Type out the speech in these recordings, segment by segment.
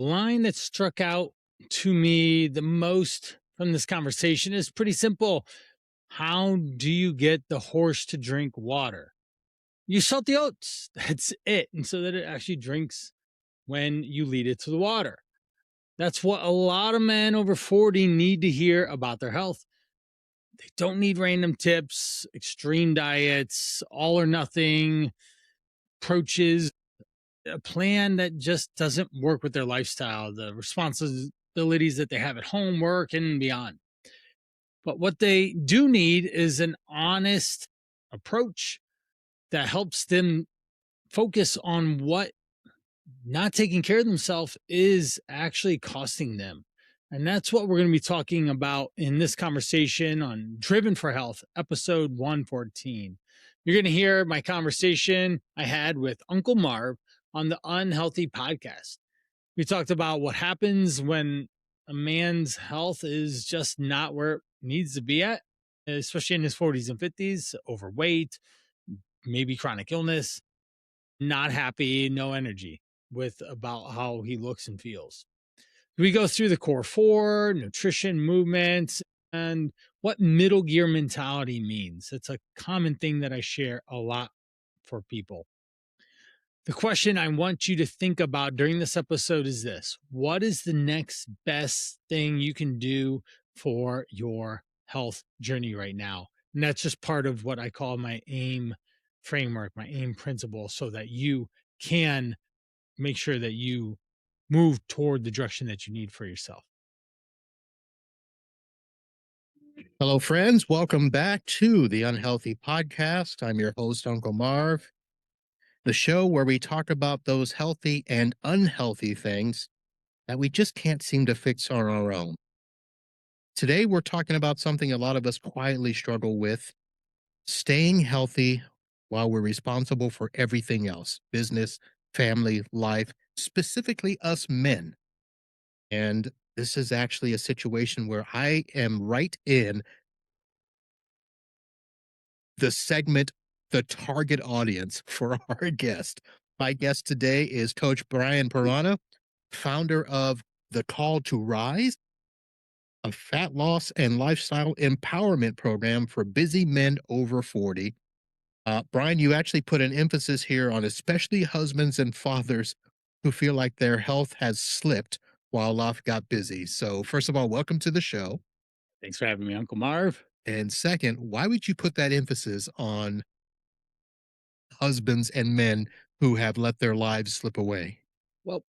Line that struck out to me the most from this conversation is pretty simple. How do you get the horse to drink water? You salt the oats. That's it. And so that it actually drinks when you lead it to the water. That's what a lot of men over 40 need to hear about their health. They don't need random tips, extreme diets, all or nothing approaches, a plan that just doesn't work with their lifestyle, the responsibilities that they have at home, work, and beyond. But what they do need is an honest approach that helps them focus on what not taking care of themselves is actually costing them. And that's what we're going to be talking about in this conversation on Driven for Health, episode 114. You're going to hear my conversation I had with Uncle Marv on the Unhealthy podcast. We talked about what happens when a man's health is just not where it needs to be at, especially in his 40s and 50s, overweight, maybe chronic illness, not happy, no energy with about how he looks and feels. We go through the core four, nutrition, movement, and what middle gear mentality means. It's a common thing that I share a lot for people. The question I want you to think about during this episode is this: what is the next best thing you can do for your health journey right now? And that's just part of what I call my AIM framework, my AIM principle, so that you can make sure that you move toward the direction that you need for yourself. Hello, friends. Welcome back to the Unhealthy Podcast. I'm your host, Uncle Marv, the show where we talk about those healthy and unhealthy things that we just can't seem to fix on our own. Today, we're talking about something a lot of us quietly struggle with: staying healthy while we're responsible for everything else: business, family, life, specifically us men. And this is actually a situation where I am right in the segment, the target audience for our guest. My guest today is Coach Brian Parana, founder of The Call to Rise, a fat loss and lifestyle empowerment program for busy men over 40. Brian, you actually put an emphasis here on especially husbands and fathers who feel like their health has slipped while life got busy. So, first of all, welcome to the show. Thanks for having me, Uncle Marv. And second, why would you put that emphasis on husbands and men who have let their lives slip away? Well,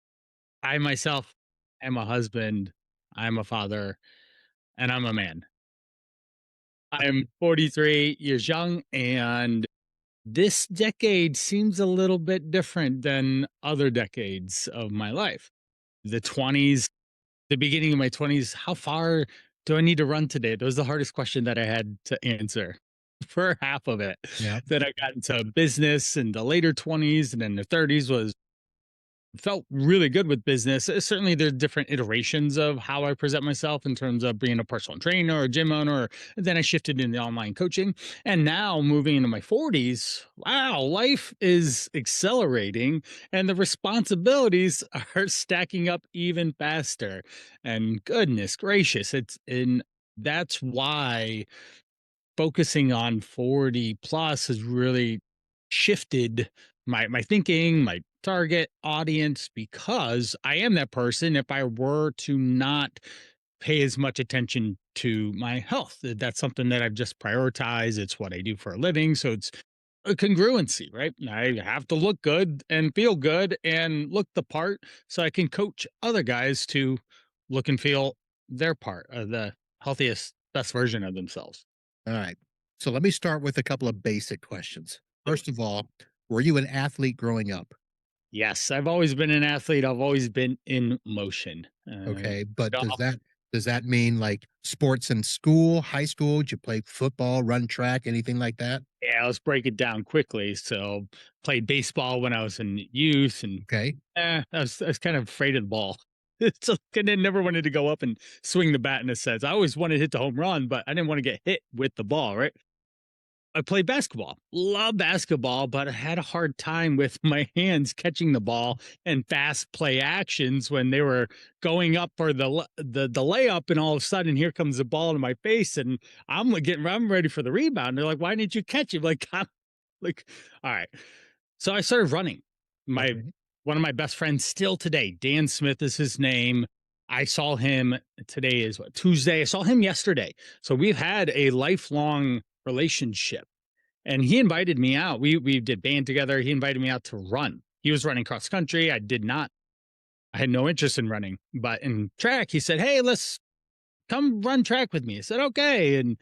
I myself am a husband, I'm a father, and I'm a man. I'm 43 years young, and this decade seems a little bit different than other decades of my life. The 20s, the beginning of my 20s, how far do I need to run today? That was the hardest question that I had to answer for half of it. Yeah. Then I got into business in the later 20s, and then the 30s was felt really good with business. Certainly, there's different iterations of how I present myself in terms of being a personal trainer or a gym owner. Then I shifted into online coaching. And now moving into my 40s, wow, life is accelerating and the responsibilities are stacking up even faster. And goodness gracious, it's in that's why focusing on 40 plus has really shifted my thinking, my target audience, because I am that person. If I were to not pay as much attention to my health, that's something that I've just prioritized. It's what I do for a living. So it's a congruency, right? I have to look good and feel good and look the part so I can coach other guys to look and feel their part of the healthiest, best version of themselves. All right. So let me start with a couple of basic questions. First of all, were you an athlete growing up? Yes, I've always been an athlete. I've always been in motion. Okay, but Golf. does that mean like sports in school, high school? Did you play football, run track, anything like that? Yeah, let's break it down quickly. So, played baseball when I was in youth, and Okay. I was kind of afraid of the ball. So, I never wanted to go up and swing the bat in a sense. I always wanted to hit the home run, but I didn't want to get hit with the ball. Right. I played basketball. Love basketball, but I had a hard time with my hands catching the ball and fast play actions when they were going up for the layup, and all of a sudden here comes the ball in my face, and I'm ready for the rebound. They're like, "Why didn't you catch it?" Like, I'm like, all right. So I started running. My Okay. One of my best friends still today, Dan Smith is his name. I saw him today is what, Tuesday. I saw him yesterday. So we've had a lifelong relationship, and he invited me out. We did band together. He invited me out to run. He was running cross country. I did not. I had no interest in running, but in track, he said, "Hey, let's come run track with me." I said, "Okay." And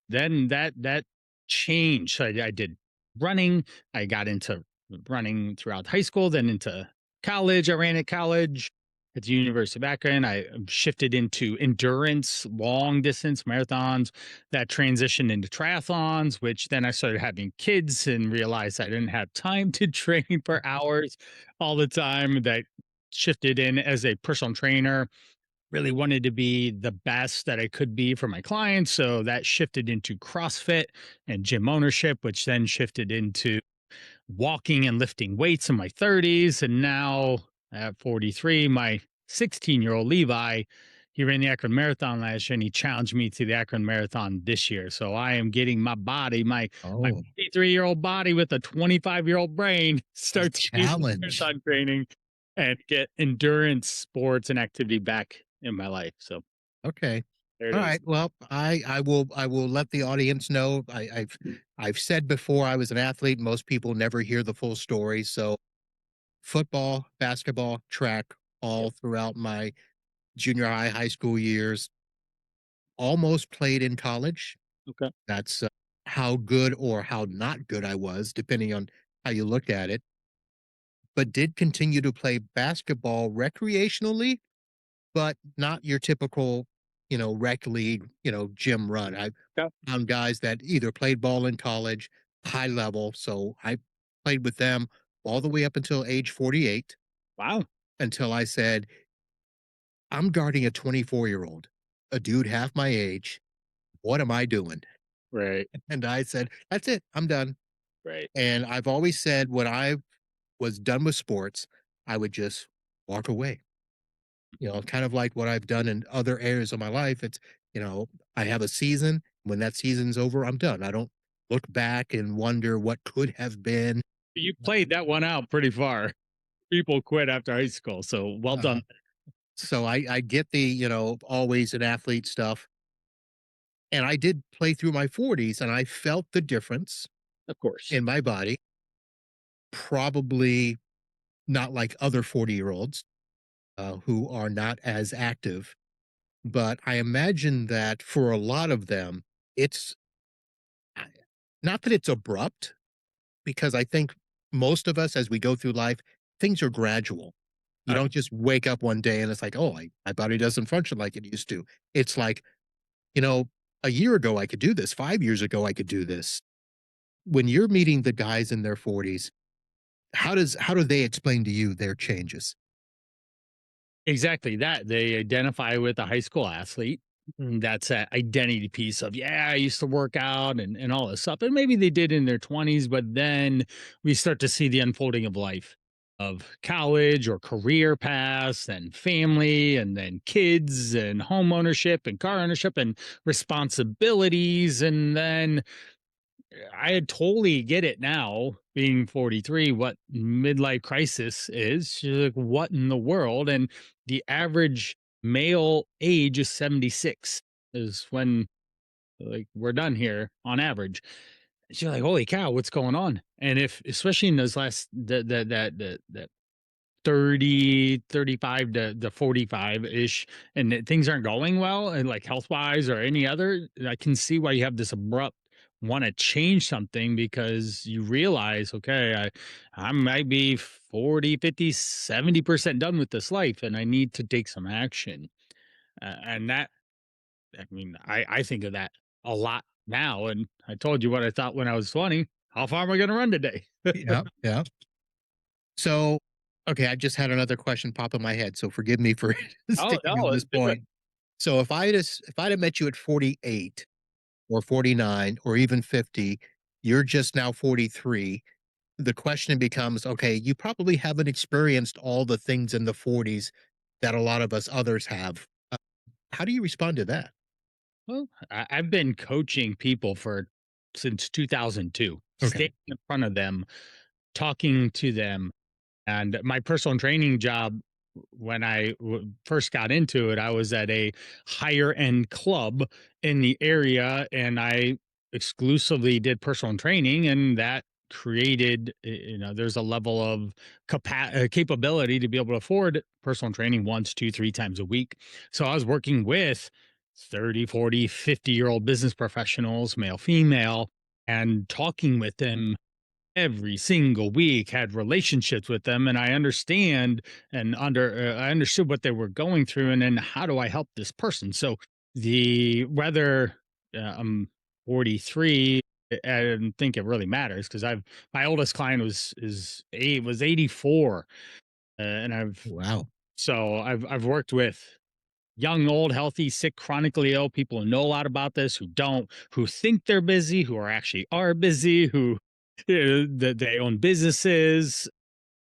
then that changed. So I did running. I got into running throughout high school, then into college. I ran at college at the University of Akron. I shifted into endurance, long distance marathons. That transitioned into triathlons, which then I started having kids and realized I didn't have time to train for hours all the time. That shifted in as a personal trainer, really wanted to be the best that I could be for my clients. So that shifted into CrossFit and gym ownership, which then shifted into walking and lifting weights in my 30s. And now at 43, my 16-year-old Levi, he ran the Akron Marathon last year, and he challenged me to the Akron Marathon this year. So I am getting my body, my Oh, 53-year-old body with a 25-year-old brain, a start to do some challenge. marathon training and get endurance sports and activity back in my life. So Okay. there it All is. right. Well, I will let the audience know. I've said before I was an athlete. Most people never hear the full story. So football, basketball, track, Yep. all throughout my junior high, high school years. Almost played in college. Okay. That's how good or how not good I was, depending on how you look at it. But did continue to play basketball recreationally, but not your typical, rec league, gym run. I Okay. found guys that either played ball in college, high level. So I played with them all the way up until age 48, Wow. until I said, I'm guarding a 24-year-old, a dude half my age. What am I doing? Right. And I said, that's it. I'm done. Right. And I've always said when I was done with sports, I would just walk away. Kind of like what I've done in other areas of my life. You know, I have a season. When that season's over, I'm done. I don't look back and wonder what could have been. You played that one out pretty far. People quit after high school. So well Uh, done. so I get the, always an athlete stuff. And I did play through my 40s and I felt the difference Of course. in my body. Probably not like other 40-year-olds who are not as active. But I imagine that for a lot of them, it's not that it's abrupt, because I think most of us, as we go through life, things are gradual. You Uh, don't just wake up one day and it's like, oh, my body doesn't function like it used to. It's like, you know, a year ago I could do this. 5 years ago I could do this. When you're meeting the guys in their 40s, how do they explain to you their changes? exactly that. They identify with a high school athlete. That's that identity piece of, yeah, I used to work out and all this stuff. And maybe they did in their 20s, but then we start to see the unfolding of life, of college or career paths and family and then kids and home ownership and car ownership and responsibilities. And then I totally get it now, being 43, what midlife crisis is. She's like, what in the world? And the average male age is 76, is when like we're done here on average. She's like, holy cow, what's going on? And if, especially in those last, that 30, 35 to 45 ish, and things aren't going well, and like health wise or any other, I can see why you have this abrupt want to change something, because you realize, okay, I might be 40, 50, 70% done with this life, and I need to take some action. And that, I mean, I think of that a lot now. And I told you what I thought when I was 20. How far am I going to run today? Yeah, yeah. So, okay, I just had another question pop in my head, so forgive me for Oh, sticking no, on let's this do it. point. So if I had met you at 48 or 49 or even 50, You're just now 43. The question becomes, okay, you probably haven't experienced all the things in the 40s that a lot of us others have. How do you respond to that? Well, I've been coaching people for since 2002, Okay. standing in front of them, talking to them. And my personal training job, when I first got into it, I was at a higher end club in the area, and I exclusively did personal training, and that created, there's a level of capability to be able to afford personal training once, two, three times a week. So I was working with 30, 40, 50-year-old business professionals, male, female, and talking with them every single week, had relationships with them, and I understood what they were going through, and then how do I help this person? So the whether I'm 43, I don't think it really matters because I've my oldest client was 84, and Wow. I've worked with young, old, healthy, sick, chronically ill people who know a lot about this, who don't, who think they're busy, who are busy, who that they own businesses,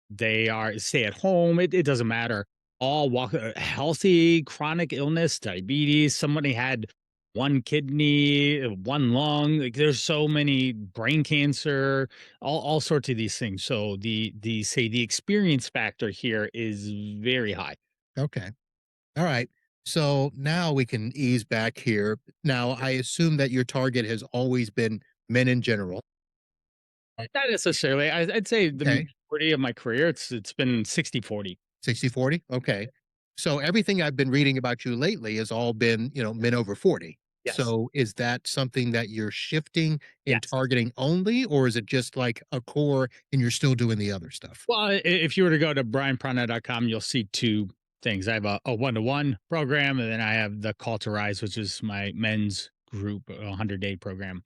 they are stay at home. It doesn't matter. All walk healthy, chronic illness, diabetes. Somebody had one kidney, one lung. Like there's so many brain cancer, all sorts of these things. So the experience factor here is very high. Okay. All right. So now we can ease back here. Now, I assume that your target has always been men in general. Not necessarily. I'd say the Okay. majority of my career, it's been 60-40. 60/40. Okay. So everything I've been reading about you lately has all been, men over 40. Yes. So is that something that you're shifting in Yes. targeting only, or is it just like a core and you're still doing the other stuff? Well, if you were to go to brianparana.com, you'll see two things. I have a one-to-one program, and then I have the Call to Rise, which is my men's group, a 100-day program.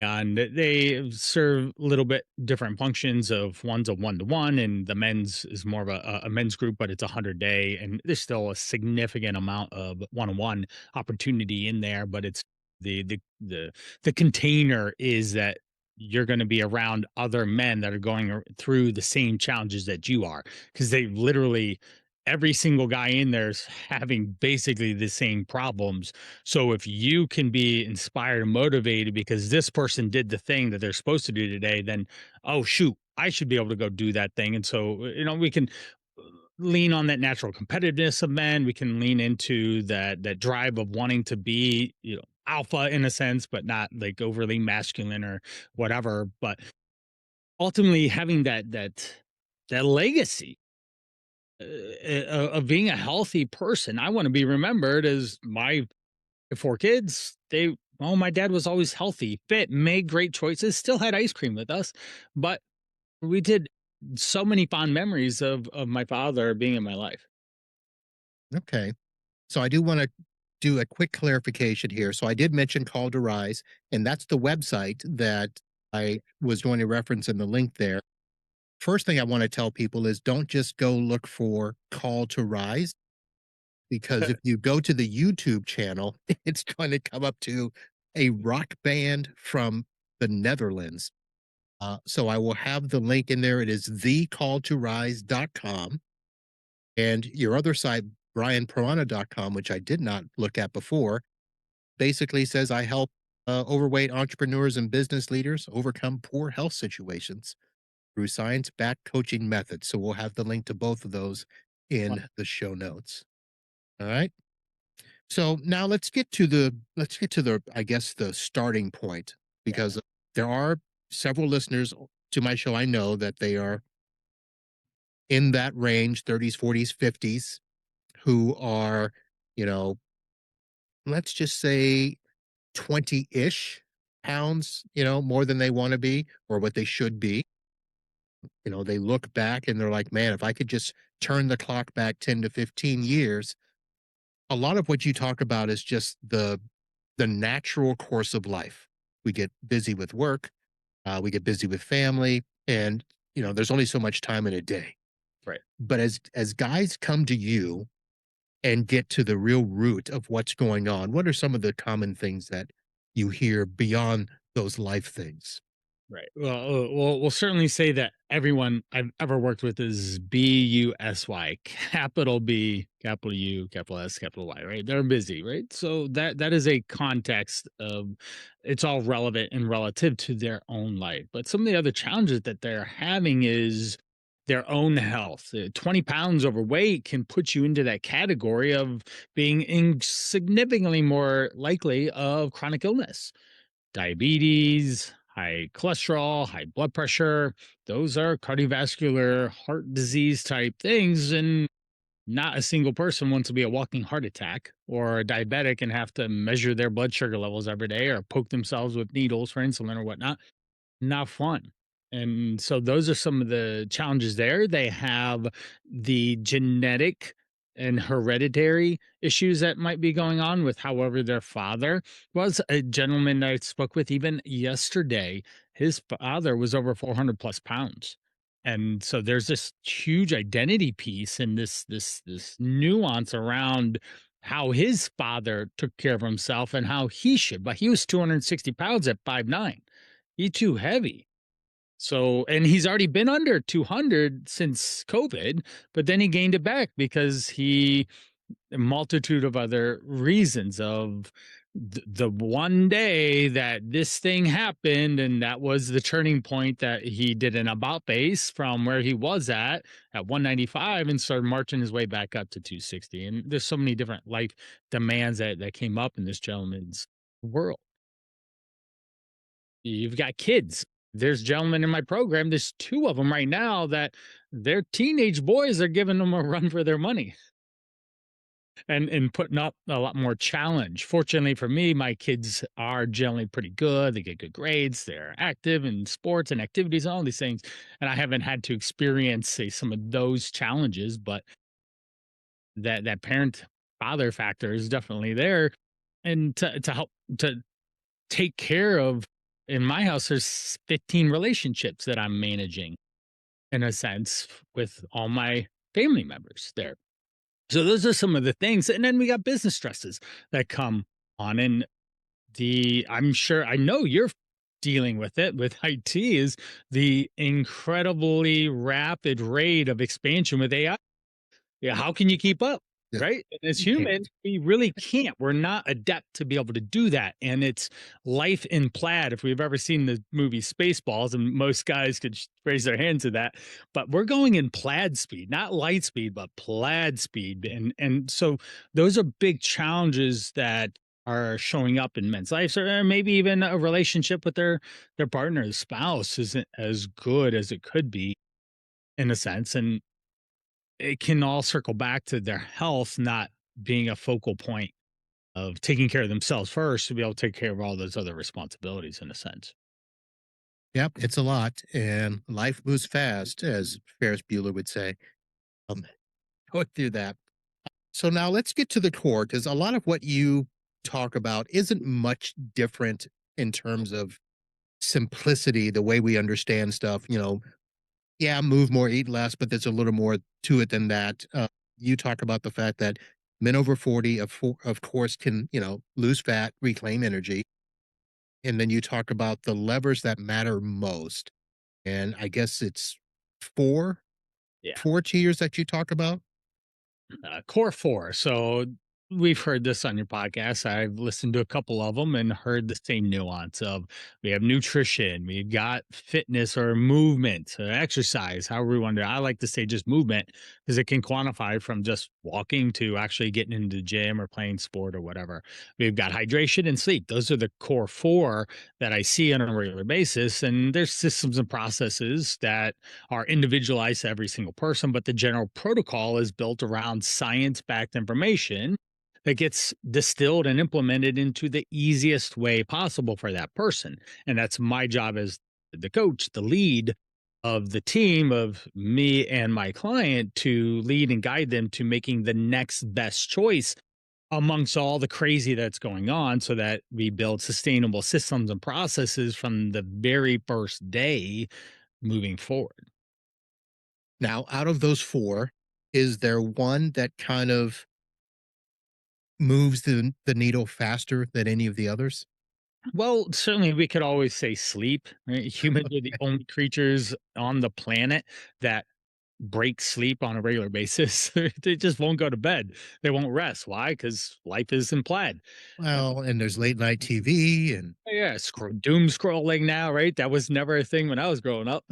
And they serve a little bit different functions. Of one's a one-to-one, and the men's is more of a men's group, but it's 100-day, and there's still a significant amount of one-on-one opportunity in there. But it's the container is that you're going to be around other men that are going through the same challenges that you are, because they literally every single guy in there's having basically the same problems. So if you can be inspired and motivated because this person did the thing that they're supposed to do today, then oh shoot, I should be able to go do that thing. And so we can lean on that natural competitiveness of men. We can lean into that drive of wanting to be, alpha in a sense, but not like overly masculine or whatever. But ultimately having that legacy of being a healthy person. I want to be remembered as my four kids. My dad was always healthy, fit, made great choices, still had ice cream with us, but we did so many fond memories of my father being in my life. Okay. So I do want to do a quick clarification here. So I did mention Call to Rise, and that's the website that I was going to reference in the link there. First thing I want to tell people is don't just go look for Call to Rise, because if you go to the YouTube channel, it's going to come up to a rock band from the Netherlands. So I will have the link in there. It is thecalltorise.com. And your other site, brianparana.com, which I did not look at before, basically says I help overweight entrepreneurs and business leaders overcome poor health situations through science backed coaching methods. So we'll have the link to both of those in the show notes. All right. So now let's get to the I guess the starting point, Yeah. because there are several listeners to my show I know that they are in that range, 30s, 40s, 50s, who are, you know, let's just say 20-ish pounds, more than they want to be or what they should be. They look back and they're like, man, if I could just turn the clock back 10 to 15 years, a lot of what you talk about is just the natural course of life. We get busy with work, we get busy with family, and there's only so much time in a day. Right. But as guys come to you and get to the real root of what's going on, what are some of the common things that you hear beyond those life things? Right. Well, we'll certainly say that everyone I've ever worked with is BUSY, capital B, capital U, capital S, capital Y. Right? They're busy, right? So that is a context of it's all relevant and relative to their own life. But some of the other challenges that they're having is their own health. 20 pounds overweight can put you into that category of being significantly more likely of chronic illness, diabetes, high cholesterol, high blood pressure. Those are cardiovascular heart disease type things. And not a single person wants to be a walking heart attack or a diabetic and have to measure their blood sugar levels every day or poke themselves with needles for insulin or whatnot. Not fun. And so those are some of the challenges there. They have the genetic and hereditary issues that might be going on with however their father was. A gentleman I spoke with even yesterday, his father was over 400 plus pounds. And so there's this huge identity piece and this nuance around how his father took care of himself and how he should. But he was 260 pounds at 5'9". He's too heavy. So, and he's already been under 200 since COVID, but then he gained it back because a multitude of other reasons of the one day that this thing happened. And that was the turning point that he did an about face from where he was at 195 and started marching his way back up to 260. And there's so many different life demands that came up in this gentleman's world. You've got kids. There's gentlemen in my program, there's 2 of them right now that their teenage boys are giving them a run for their money and putting up a lot more challenge. Fortunately for me, my kids are generally pretty good. They get good grades. They're active in sports and activities and all these things. And I haven't had to experience, say, some of those challenges, but that parent father factor is definitely there. And to help to take care of, in my house there's 15 relationships that I'm managing in a sense with all my family members there. So those are some of the things, and then we got business stresses that come on. And the I'm sure I know you're dealing with it with IT is the incredibly rapid rate of expansion with AI. Yeah, how can you keep up? Yeah, Right? And as you can't. humans, we really can't. We're not adept to be able to do that. And it's life in plaid. If we've ever seen the movie Spaceballs, and most guys could raise their hand to that, but we're going in plaid speed, not light speed, but plaid speed. And so those are big challenges that are showing up in men's lives, or maybe even a relationship with their partner, spouse isn't as good as it could be in a sense. And it can all circle back to their health not being a focal point of taking care of themselves first to be able to take care of all those other responsibilities in a sense. Yep, it's a lot, and life moves fast, as Ferris Bueller would say. Um, going through that. So now let's get to the core, because a lot of what you talk about isn't much different in terms of simplicity, the way we understand stuff. Yeah, move more, eat less, but there's a little more to it than that. You talk about the fact that men over 40, of course, can, lose fat, reclaim energy. And then you talk about the levers that matter most. And I guess it's four, Yeah. four tiers that you talk about. Core four. So we've heard this on your podcast. I've listened to a couple of them and heard the same nuance of we have nutrition, we've got fitness or movement, exercise, however we want to. I like to say just movement because it can quantify from just walking to actually getting into the gym or playing sport or whatever. We've got hydration and sleep. Those are the core four that I see on a regular basis. And there's systems and processes that are individualized to every single person, but the general protocol is built around science backed information that gets distilled and implemented into the easiest way possible for that person. And that's my job as the coach, the lead of the team of me and my client to lead and guide them to making the next best choice amongst all the crazy that's going on so that we build sustainable systems and processes from the very first day moving forward. Now, out of those four, is there one that kind of moves the needle faster than any of the others? Well, certainly we could always say sleep, right? Humans are the only creatures on the planet that break sleep on a regular basis. They just won't go to bed. They won't rest. Why? Because life is implied. Well, and there's late night TV and Yeah, doom scrolling now, right? That was never a thing when I was growing up,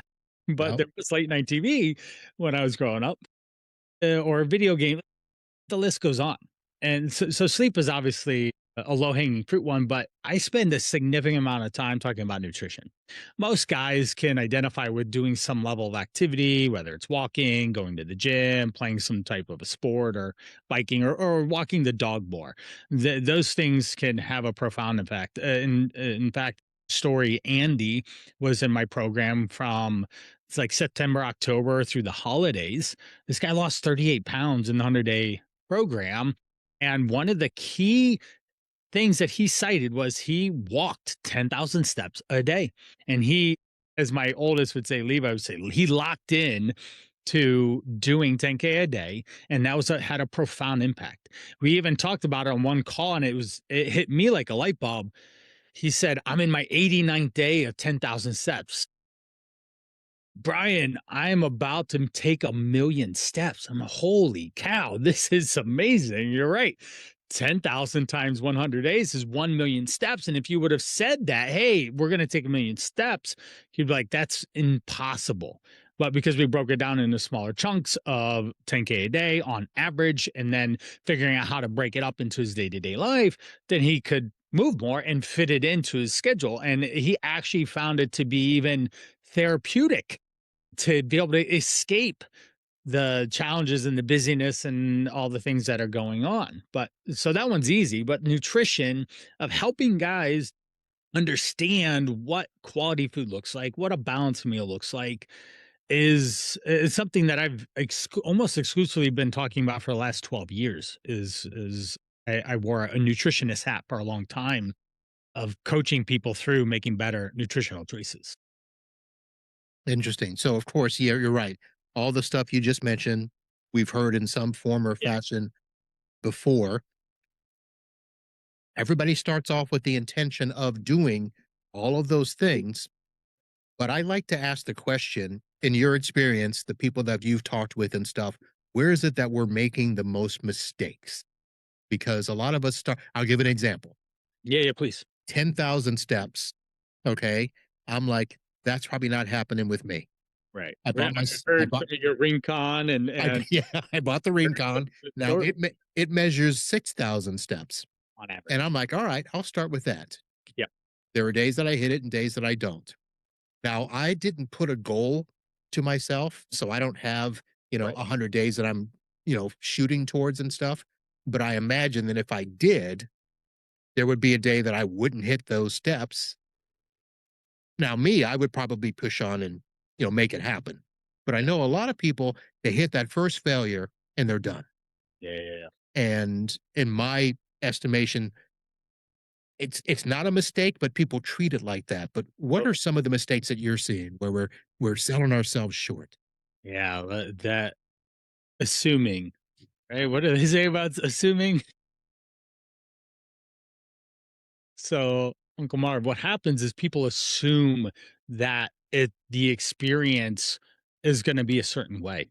but yep. there was late night TV when I was growing up, or video game. The list goes on. And so sleep is obviously a low hanging fruit one, but I spend a significant amount of time talking about nutrition. Most guys can identify with doing some level of activity, whether it's walking, going to the gym, playing some type of a sport, or biking, or walking the dog more. Those things can have a profound impact. In fact, story Andy was in my program from it's like September, October through the holidays. This guy lost 38 pounds in the 100-day program. And one of the key things that he cited was he walked 10,000 steps a day. And he, as my oldest would say, Levi would say, he locked in to doing 10K a day. And that had a profound impact. We even talked about it on one call, and it hit me like a light bulb. He said, I'm in my 89th day of 10,000 steps. Brian, I'm about to take 1,000,000 steps. I'm holy cow, this is amazing. You're right. 10,000 times 100 days is 1,000,000 steps. And if you would have said that, hey, we're going to take 1,000,000 steps, you'd be like, that's impossible. But because we broke it down into smaller chunks of 10K a day on average, and then figuring out how to break it up into his day to day life, then he could move more and fit it into his schedule. And he actually found it to be even therapeutic to be able to escape the challenges and the busyness and all the things that are going on. But so that one's easy, but nutrition of helping guys understand what quality food looks like, what a balanced meal looks like is something that I've almost exclusively been talking about for the last 12 years is I wore a nutritionist hat for a long time of coaching people through making better nutritional choices. Interesting. So, of course, yeah, you're right. All the stuff you just mentioned, we've heard in some form or Yeah. fashion before. Everybody starts off with the intention of doing all of those things. But I like to ask the question, in your experience, the people that you've talked with and stuff, where is it that we're making the most mistakes? Because a lot of us start, I'll give an example Yeah, yeah, please. 10,000 steps. Okay. I'm like, that's probably not happening with me. Right. I Right. bought my, I've I heard bought, your Rincon I, and yeah, I bought the Rincon. Now sure, it measures 6,000 steps. on And I'm average. like, all right, I'll start with that. Yeah. There are days that I hit it and days that I don't. Now, I didn't put a goal to myself, so I don't have, Right. 100 days that I'm, shooting towards and stuff. But I imagine that if I did, there would be a day that I wouldn't hit those steps. Now, me, I would probably push on and, make it happen. But I Yeah. know a lot of people, they hit that first failure and they're done. Yeah. Yeah. Yeah. And in my estimation, it's not a mistake, but people treat it like that. But what Totally. are some of the mistakes that you're seeing where we're selling ourselves short? Yeah. That assuming, right? What do they say about assuming? So, Uncle Marv, what happens is people assume that the experience is going to be a certain way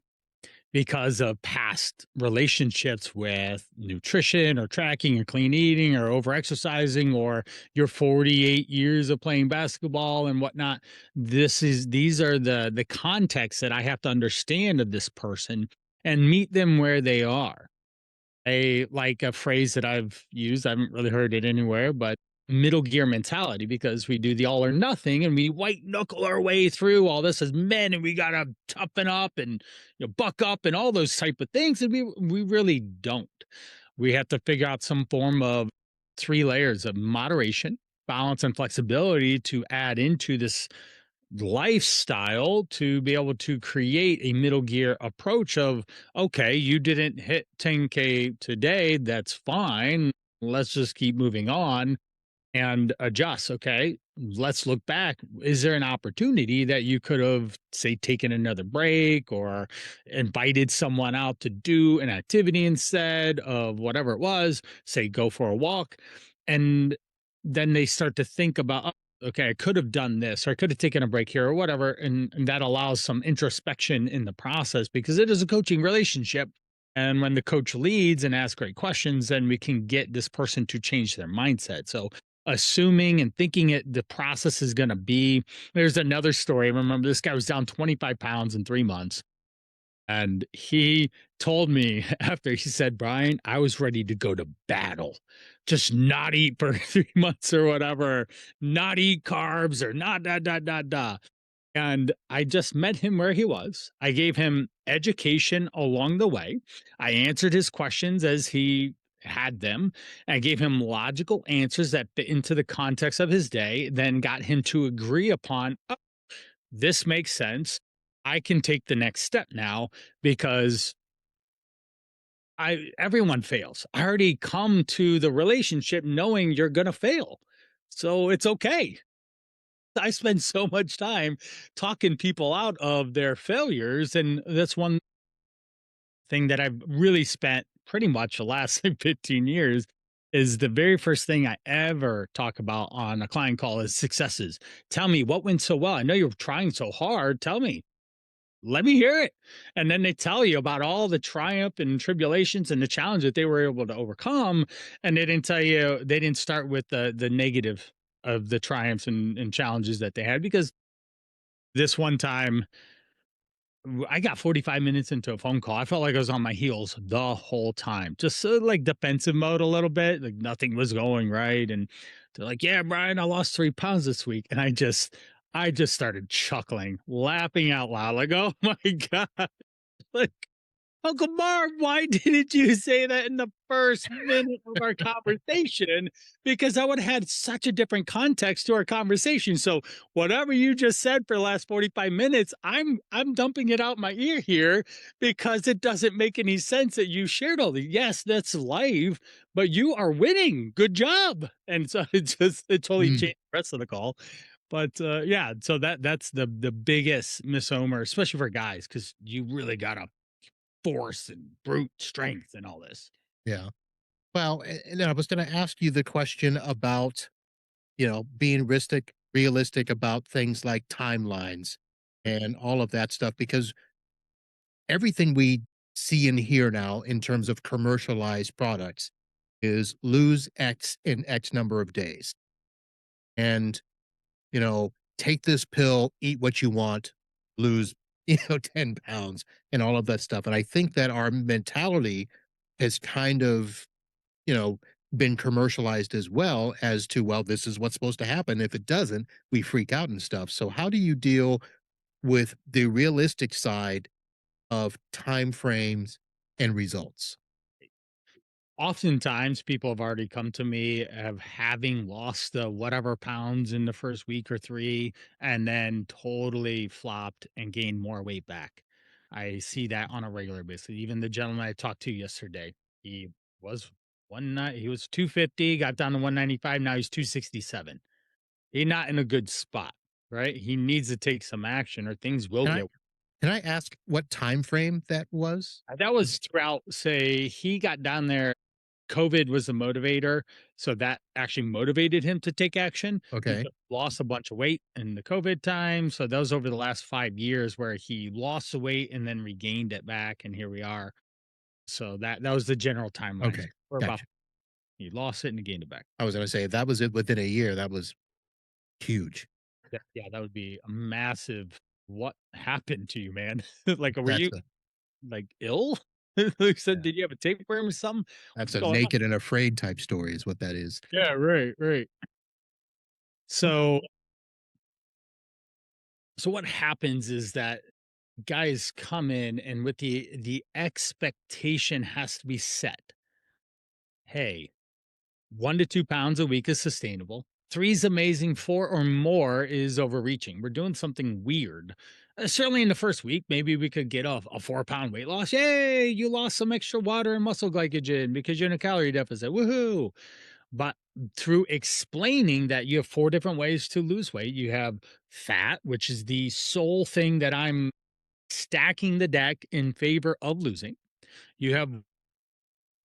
because of past relationships with nutrition or tracking or clean eating or over exercising or your 48 years of playing basketball and whatnot. These are the context that I have to understand of this person and meet them where they are. A like a phrase that I've used, I haven't really heard it anywhere, but middle gear mentality, because we do the all or nothing and we white knuckle our way through all this as men, and we gotta toughen up and buck up and all those type of things. And we really don't. We have to figure out some form of three layers of moderation, balance, and flexibility to add into this lifestyle to be able to create a middle gear approach of, okay, you didn't hit 10K today, that's fine, let's just keep moving on and adjust. Okay, let's look back. Is there an opportunity that you could have, say, taken another break or invited someone out to do an activity instead of whatever it was, say go for a walk? And then they start to think about, "Oh, okay, I could have done this, or I could have taken a break here, or whatever." And that allows some introspection in the process because it is a coaching relationship. And when the coach leads and asks great questions, then we can get this person to change their mindset. So assuming and thinking the process is going to be, there's another story. I remember this guy was down 25 pounds in 3 months. And he told me after, he said, "Brian, I was ready to go to battle, just not eat for 3 months or whatever, not eat carbs or not, da, da, da, da." And I just met him where he was. I gave him education along the way. I answered his questions as he had them. I gave him logical answers that fit into the context of his day, then got him to agree upon, "Oh, this makes sense. I can take the next step now because I everyone fails. I already come to the relationship knowing you're going to fail. So it's okay." I spend so much time talking people out of their failures, and that's one thing that I've really spent pretty much the last like 15 years. Is the very first thing I ever talk about on a client call is successes. Tell me what went so well. I know you're trying so hard. Tell me, let me hear it. And then they tell you about all the triumph and tribulations and the challenge that they were able to overcome. And they didn't tell you, they didn't start with the negative of the triumphs and challenges that they had. Because this one time I got 45 minutes into a phone call. I felt like I was on my heels the whole time, just like defensive mode a little bit, like nothing was going right. And they're like, "Yeah, Brian, I lost 3 pounds this week." And I just started chuckling, laughing out loud, like, "Oh my God." Like, "Uncle Marv, why didn't you say that in the first minute of our conversation? Because I would have had such a different context to our conversation. So whatever you just said for the last 45 minutes, I'm dumping it out my ear here because it doesn't make any sense that you shared all the, yes, that's live, but you are winning. Good job." And so it totally Mm, changed the rest of the call. But yeah, so that's the biggest misnomer, especially for guys, because you really gotta force and brute strength and all this. yeah. Well, and I was going to ask you the question about, being realistic about things like timelines and all of that stuff, because everything we see and hear now in terms of commercialized products is lose X in X number of days. And, take this pill, eat what you want, lose, 10 pounds and all of that stuff. And I think that our mentality has kind of, you know, been commercialized as well as to, well, this is what's supposed to happen. If it doesn't, we freak out and stuff. So how do you deal with the realistic side of time frames and results? Oftentimes, people have already come to me of having lost the whatever pounds in the first week or three, and then totally flopped and gained more weight back. I see that on a regular basis. Even the gentleman I talked to yesterday, he was he was 250, got down to 195. Now he's 267. He's not in a good spot, right? He needs to take some action or things will Can I get. can I ask what time frame that was? That Was was throughout, say, he got down there. COVID was the motivator. So that actually motivated him to take action. He okay. just lost a bunch of weight in the COVID time. So that was over the last 5 years where he lost the weight and then regained it back. And here we are. So that was the general timeline. Okay. We're about, Gotcha. he lost it and he gained it back. I was gonna say if that was it within a year, that was huge. Yeah, that would be a massive, what happened to you, man? Like, were That's you a like ill? Like said, yeah. did you have a tapeworm or something? That's What's a going on? naked and afraid type story is what that is. Yeah, right, right. Mm, So what happens is that guys come in and with the expectation has to be set. Hey, 1 to 2 pounds a week is sustainable. Three is amazing. Four or more is overreaching. We're doing something weird. Certainly in the first week, maybe we could get a 4 pound weight loss. Yay, you lost some extra water and muscle glycogen because you're in a calorie deficit. Woohoo. But through explaining that you have four different ways to lose weight, you have fat, which is the sole thing that I'm stacking the deck in favor of losing. You have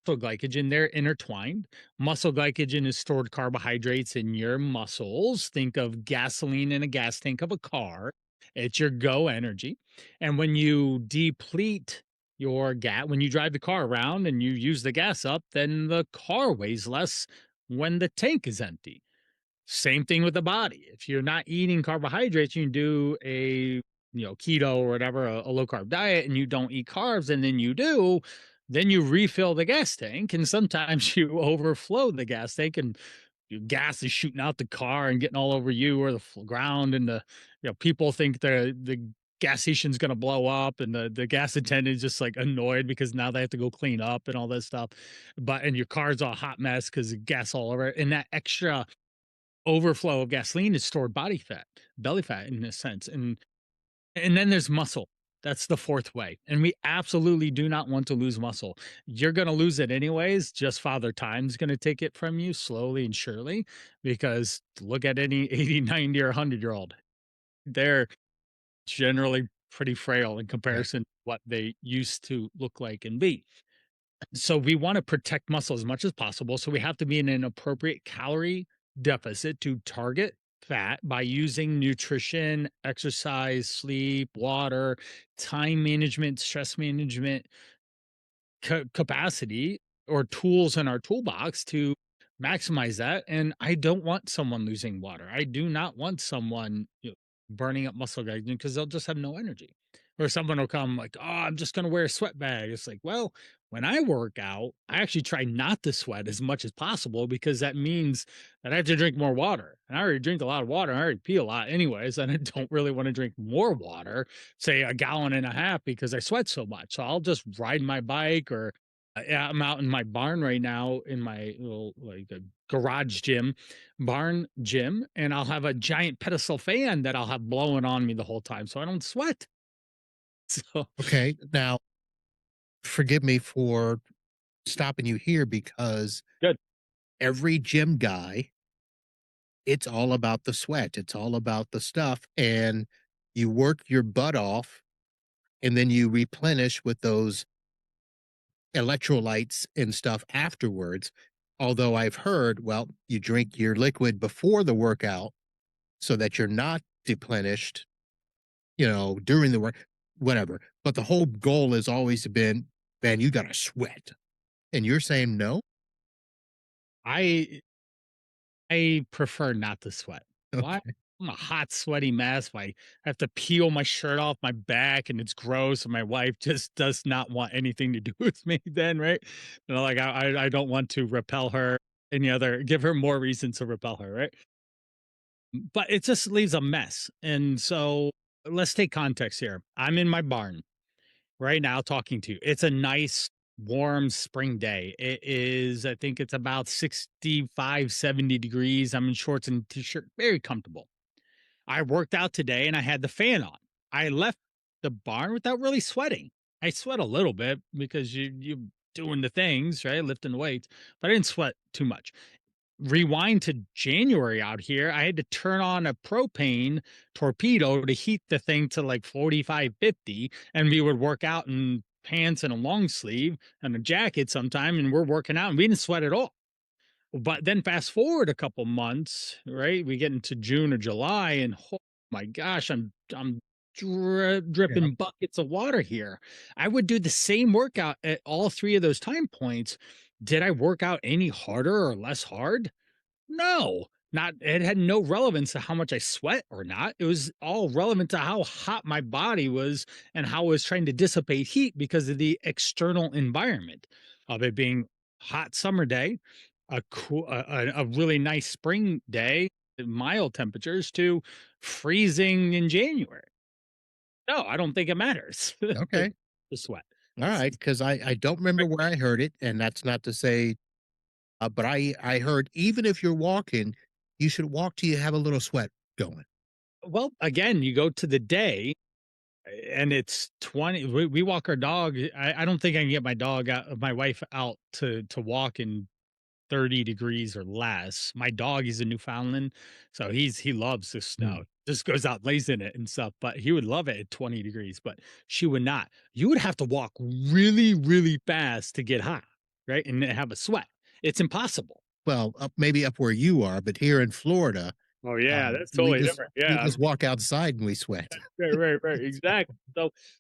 glycogen, they're intertwined. Muscle glycogen is stored carbohydrates in your muscles. Think of gasoline in a gas tank of a car. It's your go energy. And when you deplete your gas, when you drive the car around and you use the gas up, then the car weighs less when the tank is empty. Same thing with the body. If you're not eating carbohydrates, you can do a keto or whatever, a low carb diet, and you don't eat carbs, and then then you refill the gas tank, and sometimes you overflow the gas tank, and your gas is shooting out the car and getting all over you or the ground, and the people think the gas station's going to blow up, and the gas attendant is just like annoyed because now they have to go clean up and all that stuff, and your car's all hot mess because gas all over it, and that extra overflow of gasoline is stored body fat, belly fat in a sense. And then there's muscle. That's the fourth way. And we absolutely do not want to lose muscle. You're going to lose it anyways. Just Father Time's going to take it from you slowly and surely because look at any 80, 90, or 100-year-old. They're generally pretty frail in Okay. comparison to what they used to look like and be. So we want to protect muscle as much as possible. So we have to be in an appropriate calorie deficit to target fat by using nutrition, exercise, sleep, water, time management, stress management, capacity or tools in our toolbox to maximize that. And I don't want someone losing water. I do not want someone burning up muscle glycogen because they'll just have no energy. Or someone will come like, oh, I'm just going to wear a sweat bag. It's like, well, when I work out, I actually try not to sweat as much as possible because that means that I have to drink more water. And I already drink a lot of water. I already pee a lot anyways. And I don't really want to drink more water, say a gallon and a half because I sweat so much. So I'll just ride my bike or yeah, I'm out in my barn right now in my little like a garage gym, barn gym, and I'll have a giant pedestal fan that I'll have blowing on me the whole time so I don't sweat. So Okay. Now, forgive me for stopping you here because good. every gym guy, it's all about the sweat. It's all about the stuff. And you work your butt off and then you replenish with those electrolytes and stuff afterwards. Although I've heard, well, you drink your liquid before the workout so that you're not deplenished, during the work, whatever. But the whole goal has always been, man, you got to sweat. And you're saying no? I I prefer not to sweat. Why? Okay. I'm a hot, sweaty mess. I have to peel my shirt off my back and it's gross. And my wife just does not want anything to do with me then, right? Like I don't want to repel her give her more reasons to repel her, right? But it just leaves a mess. And so let's take context here. I'm in my barn right now talking to you. It's a nice, warm spring day. It is, I think it's about 65, 70 degrees. I'm in shorts and t shirt, very comfortable. I worked out today and I had the fan on. I left the barn without really sweating. I sweat a little bit because you doing the things, right? Lifting the weights, but I didn't sweat too much. Rewind to January out here, I had to turn on a propane torpedo to heat the thing to like 45, 50, and we would work out in pants and a long sleeve and a jacket sometime, and we're working out and we didn't sweat at all. But then fast forward a couple months, right? We get into June or July, and oh my gosh, I'm Yeah. dripping buckets of water here. I would do the same workout at all three of those time points. Did I work out any harder or less hard? No, not it had no relevance to how much I sweat or not. It was all relevant to how hot my body was and how I was trying to dissipate heat because of the external environment of it being hot summer day, a really nice spring day, mild temperatures to freezing in January. No, I don't think it matters. the, Okay. the sweat. All right. Because I don't remember where I heard it. And that's not to say, but I heard even if you're walking, you should walk till you have a little sweat going. Well, again, you go to the day and it's 20 we walk our dog. I don't think I can get my wife out to walk in 30 degrees or less. My dog is a Newfoundland, so he loves the Hmm. snow. Just goes out, lays in it and stuff, but he would love it at 20 degrees, but she would not. You would have to walk really, really fast to get hot. right? And have a sweat. It's impossible. Well, maybe up where you are, but here in Florida, Oh yeah, that's we totally just different. we Yeah, just walk outside and we sweat. right, exactly.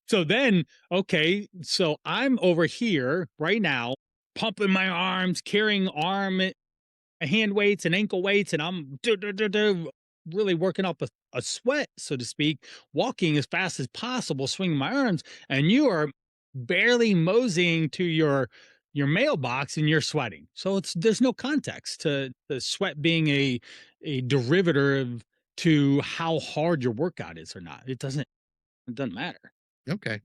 So then, okay, so I'm over here right now, pumping my arms, carrying hand weights and ankle weights, and I'm really working up a sweat, so to speak, walking as fast as possible, swinging my arms, and you are barely moseying to your mailbox and you're sweating. So it's there's no context to the sweat being a derivative to how hard your workout is or not. It doesn't matter. Okay.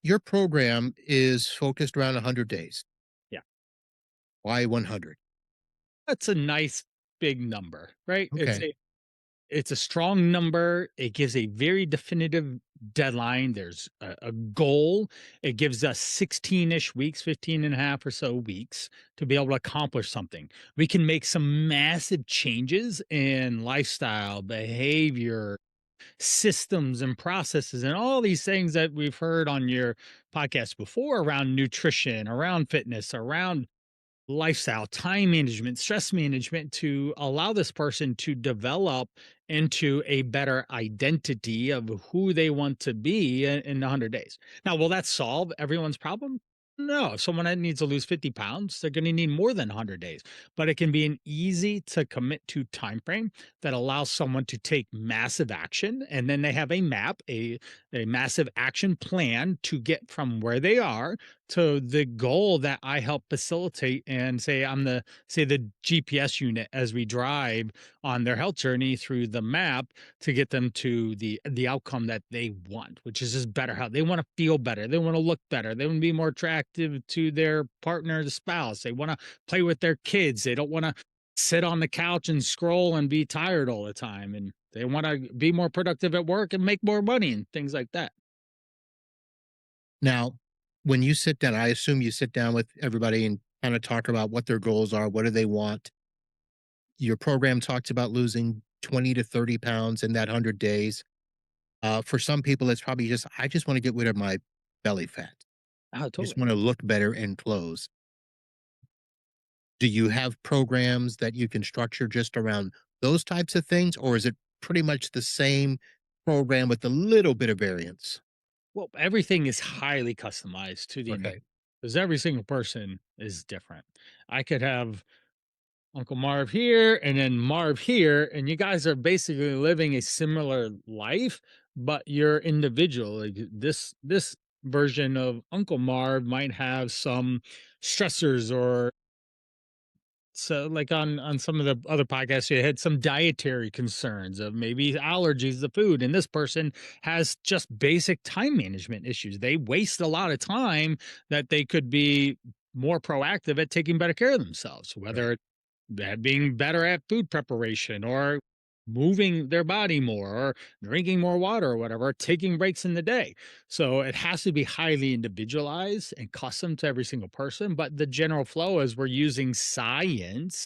Your program is focused around 100 days. Yeah. Why 100? That's a nice big number, right? Okay. It's a strong number. It gives a very definitive deadline. There's a goal. It gives us 16-ish weeks, 15 and a half or so weeks to be able to accomplish something. We can make some massive changes in lifestyle, behavior, systems and processes and all these things that we've heard on your podcast before around nutrition, around fitness, around lifestyle, time management, stress management to allow this person to develop into a better identity of who they want to be in 100 days. Now, will that solve everyone's problem? No. If someone that needs to lose 50 pounds, they're going to need more than 100 days. But it can be an easy to commit to time frame that allows someone to take massive action. And then they have a map, a massive action plan to get from where they are to the goal that I help facilitate and say I'm the GPS unit as we drive on their health journey through the map to get them to the outcome that they want, which is just better health. They want to feel better. They want to look better. They want to be more attractive to their partner, the spouse. They want to play with their kids. They don't want to sit on the couch and scroll and be tired all the time. And they want to be more productive at work and make more money and things like that. Now, when you sit down, I assume you sit down with everybody and kind of talk about what their goals are, what do they want. Your program talks about losing 20 to 30 pounds in that 100 days. For some people, it's probably just, I just want to get rid of my belly fat. Oh, I just totally. want to look better in clothes. Do you have programs that you can structure just around those types of things? Or is it pretty much the same program with a little bit of variance? Well, everything is highly customized to the individual Okay. because every single person is different. I could have Uncle Marv here and then Marv here, and you guys are basically living a similar life, but you're individual. Like this version of Uncle Marv might have some stressors or so like on some of the other podcasts you had some dietary concerns of maybe allergies to food, and this person has just basic time management issues. They waste a lot of time that they could be more proactive at taking better care of themselves, Right. whether being better at food preparation or moving their body more or drinking more water or whatever, taking breaks in the day. So it has to be highly individualized and custom to every single person. But the general flow is we're using science,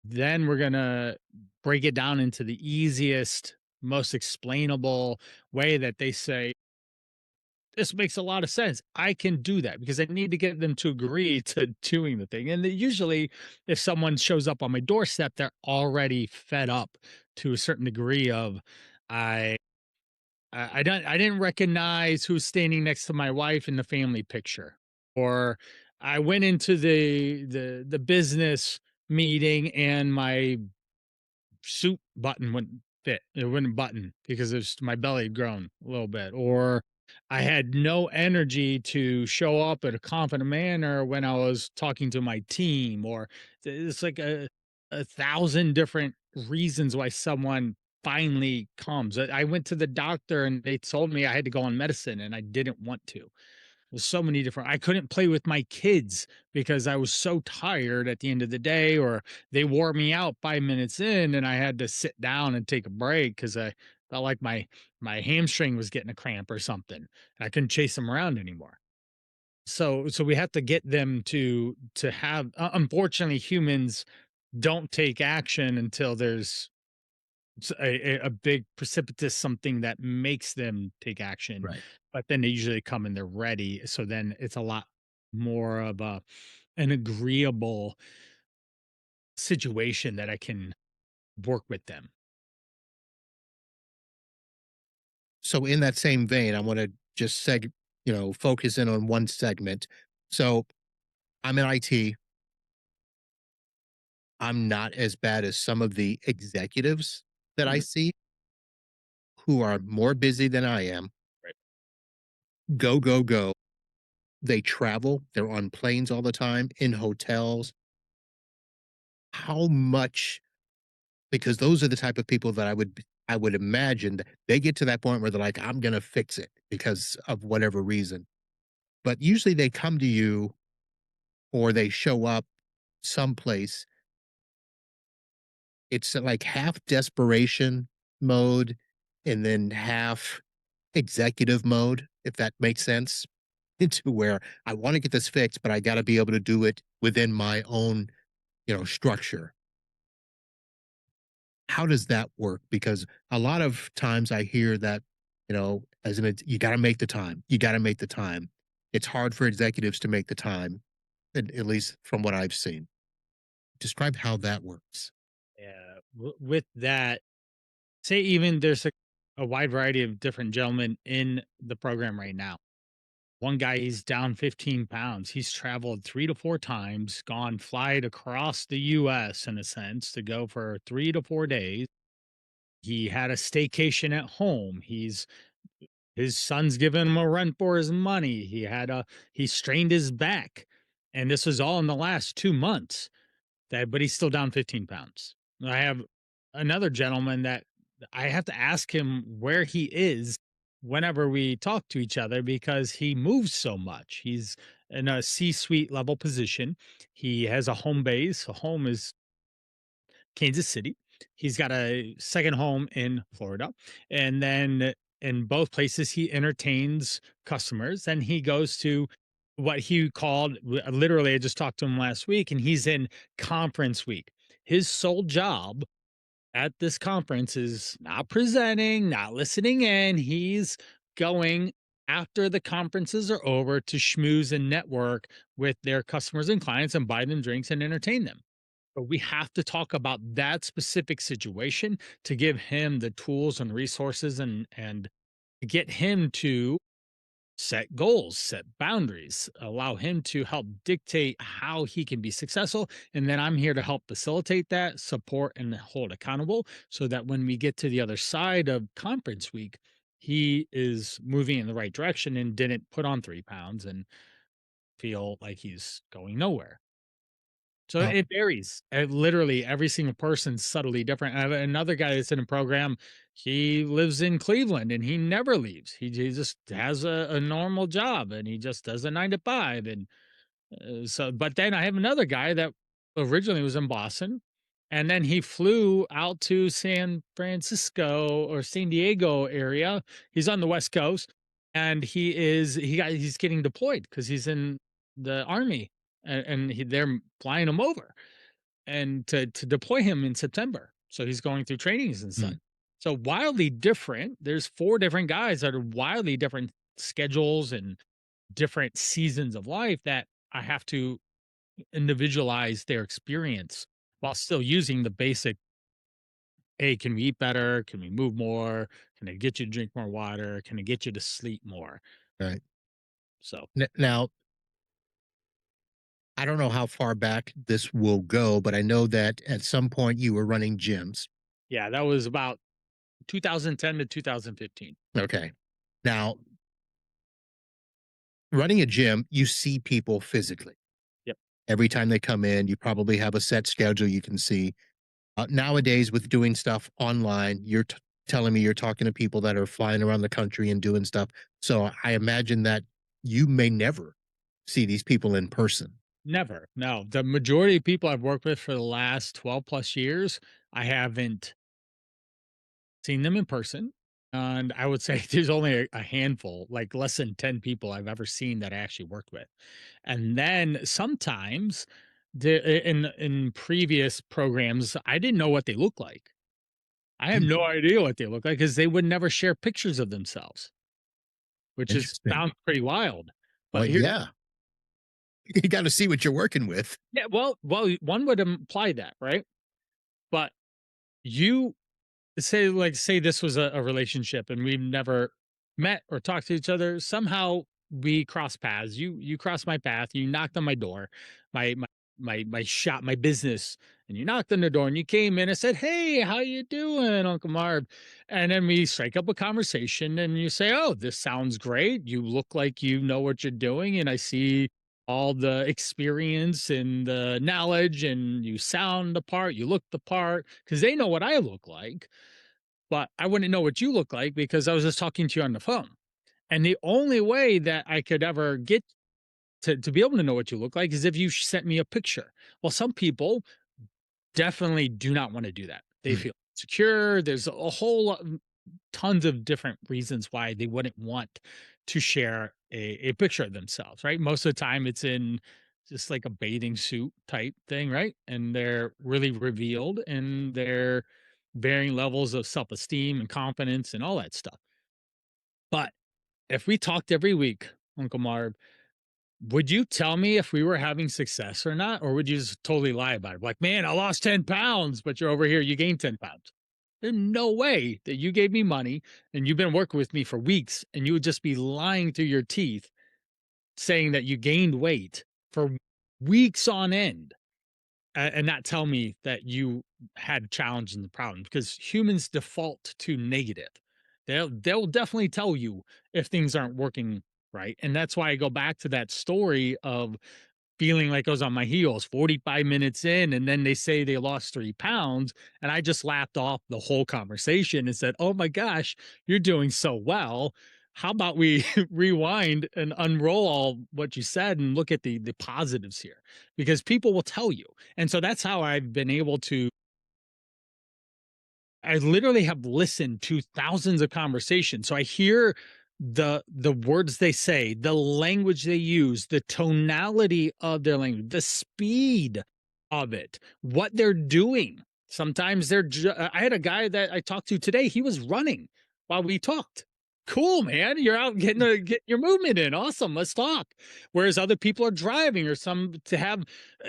then we're going to break it down into the easiest, most explainable way that they say, this makes a lot of sense. I can do that because I need to get them to agree to doing the thing. And usually, if someone shows up on my doorstep, they're already fed up to a certain degree of, I, I didn't recognize who's standing next to my wife in the family picture, or I went into the business meeting and my suit button wouldn't fit. It wouldn't button because it's my belly had grown a little bit, or I had no energy to show up at a confident manner when I was talking to my team, or it's like a thousand different reasons why someone finally comes. I went to the doctor and they told me I had to go on medicine and I didn't want to. There's so many different I couldn't play with my kids because I was so tired at the end of the day, or they wore me out 5 minutes in and I had to sit down and take a break because I felt like my hamstring was getting a cramp or something. And I couldn't chase them around anymore. So we have to get them to have unfortunately humans don't take action until there's a big precipitous something that makes them take action, Right. but then they usually come and they're ready. So then it's a lot. more of an agreeable situation that I can work with them. So in that same vein, I want to just focus in on one segment. So I'm in IT. I'm not as bad as some of the executives that I Mhm. see who are more busy than I am. Right. Go, go, go. They travel. They're on planes all the time, in hotels. How much, because those are the type of people that I would imagine that they get to that point where they're like, I'm gonna fix it because of whatever reason. But usually they come to you or they show up someplace. It's like half desperation mode and then half executive mode, if that makes sense. Into where I want to get this fixed, but I got to be able to do it within my own, structure. How does that work? Because a lot of times I hear that, as in you got to make the time. You got to make the time. It's hard for executives to make the time, at least from what I've seen. Describe how that works. Yeah. With that, say even there's a wide variety of different gentlemen in the program right now. One guy, he's down 15 pounds. He's traveled 3 to 4 times, gone flight across the US in a sense to go for 3 to 4 days. He had a staycation at home. His son's giving him a run for his money. He strained his back. And this was all in the last 2 months. But he's still down 15 pounds. I have another gentleman that I have to ask him where he is whenever we talk to each other because he moves so much. He's in a C-suite level position. He has a home base. A home is Kansas City. He's got a second home in Florida. And then in both places, he entertains customers and he goes to what he called literally, I just talked to him last week, and he's in conference week. His sole job at this conference is not presenting, not listening in. He's going after the conferences are over to schmooze and network with their customers and clients and buy them drinks and entertain them. But we have to talk about that specific situation to give him the tools and resources and get him to set goals, set boundaries, allow him to help dictate how he can be successful. And then I'm here to help facilitate that, support, and hold accountable so that when we get to the other side of conference week, he is moving in the right direction and didn't put on 3 pounds and feel like he's going nowhere. So Uh, it varies. Literally, every single person's subtly different. I have another guy that's in a program. He lives in Cleveland and he never leaves. He just has a normal job and he just does a 9 to 5. And but then I have another guy that originally was in Boston, and then he flew out to San Francisco or San Diego area. He's on the West Coast, and he's getting deployed because he's in the army, and they're flying him over and to deploy him in September. So he's going through trainings and such. mm, So wildly different. There's four different guys that are wildly different schedules and different seasons of life that I have to individualize their experience while still using the basic, hey, can we eat better? Can we move more? Can I get you to drink more water? Can I get you to sleep more? right. So Now, I don't know how far back this will go, but I know that at some point you were running gyms. yeah, that was about 2010 to 2015. Okay. Now, running a gym, you see people physically. Yep. Every time they come in, you probably have a set schedule you can see. Nowadays, with doing stuff online, telling me you're talking to people that are flying around the country and doing stuff. So I imagine that you may never see these people in person. Never. No. The majority of people I've worked with for the last 12 plus years, I haven't seen them in person. And I would say there's only a handful, like less than 10 people I've ever seen that I actually worked with. And then sometimes in previous programs, I didn't know what they look like. I have Mm, no idea what they look like because they would never share pictures of themselves, which is interesting. sounds pretty wild. Well, But here yeah. You got to see what you're working with. Yeah, one would imply that, right? But you say this was a relationship and we've never met or talked to each other. Somehow we cross paths. You crossed my path. You knocked on my door, my my shop, my business, and you knocked on the door and you came in and said, "Hey, how you doing, Uncle Marv?" And then we strike up a conversation and you say, "Oh, this sounds great. You look like you know what you're doing, and I see all the experience and the knowledge, and you sound the part, you look the part, because they know what I look like, but I wouldn't know what you look like because I was just talking to you on the phone. And the only way that I could ever get to be able to know what you look like is if you sent me a picture." Well, some people definitely do not want to do that. They Mm. feel secure. There's a whole tons of different reasons why they wouldn't want to share a picture of themselves, right? Most of the time it's in just like a bathing suit type thing, right? And they're really revealed and they're varying levels of self-esteem and confidence and all that stuff. But if we talked every week, Uncle Marv, would you tell me if we were having success or not? Or would you just totally lie about it? Like, man, I lost 10 pounds, but you're over here, you gained 10 pounds. There's no way that you gave me money and you've been working with me for weeks and you would just be lying through your teeth saying that you gained weight for weeks on end and not tell me that you had challenges and problems, because humans default to negative. They'll definitely tell you if things aren't working right. And that's why I go back to that story of feeling like I was on my heels 45 minutes in, and then they say they lost 3 pounds. And I just laughed off the whole conversation and said, "Oh my gosh, you're doing so well. How about we rewind and unroll all what you said and look at the positives here?" Because people will tell you. And so that's how I've been able to I literally have listened to thousands of conversations. So I hear the words they say, the language they use, the tonality of their language, the speed of it, what they're doing. Sometimes I had a guy that I talked to today, he was running while we talked. Cool, man. You're out getting your movement in. Awesome. Let's talk. Whereas other people are driving or some to have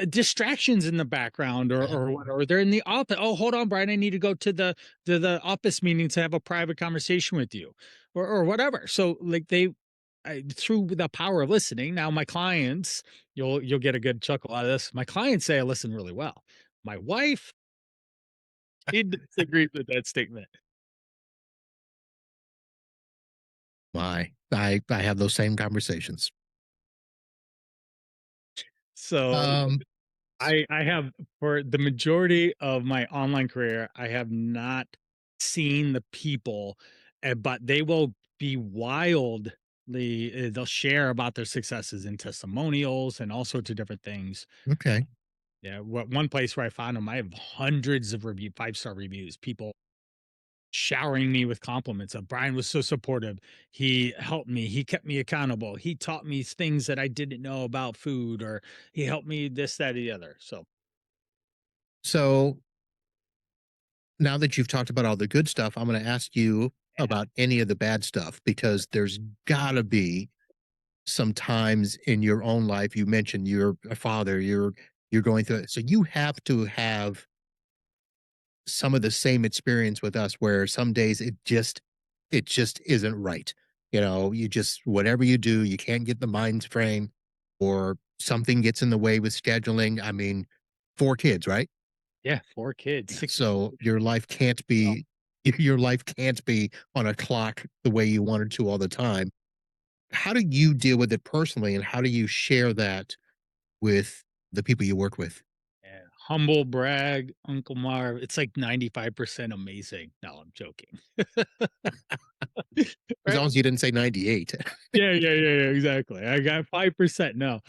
distractions in the background Yeah. or what, or they're in the office. Oh, hold on, Brian. I need to go to the office meeting to have a private conversation with you or whatever. So like through the power of listening, now my clients, you'll get a good chuckle out of this. My clients say I listen really well. My wife, she disagrees with that statement. I have those same conversations. So Um, I have, for the majority of my online career, I have not seen the people, but they will be wildly, they'll share about their successes and testimonials and all sorts of different things. okay. Yeah, one place where I found them, I have hundreds of 5-star reviews, people showering me with compliments of Brian was so supportive. He helped me. He kept me accountable. He taught me things that I didn't know about food, or he helped me this, that, or the other. So So now that you've talked about all the good stuff, I'm going to ask you yeah. about any of the bad stuff because there's got to be some times in your own life. You mentioned you're a father, you're going through it. So you have to have some of the same experience with us where some days it just isn't right. You know, you just whatever you do, you can't get the mind frame or something gets in the way with scheduling. I mean, 4 kids, right? Yeah, 4 kids, Yeah. 6 So your life can't be your life can't be on a clock the way you wanted to all the time. How do you deal with it personally and how do you share that with the people you work with? yeah. Humble brag, Uncle Marv, it's like 95% amazing. No, I'm joking. As Right? long as you didn't say 98. Yeah, exactly. I got 5%. No.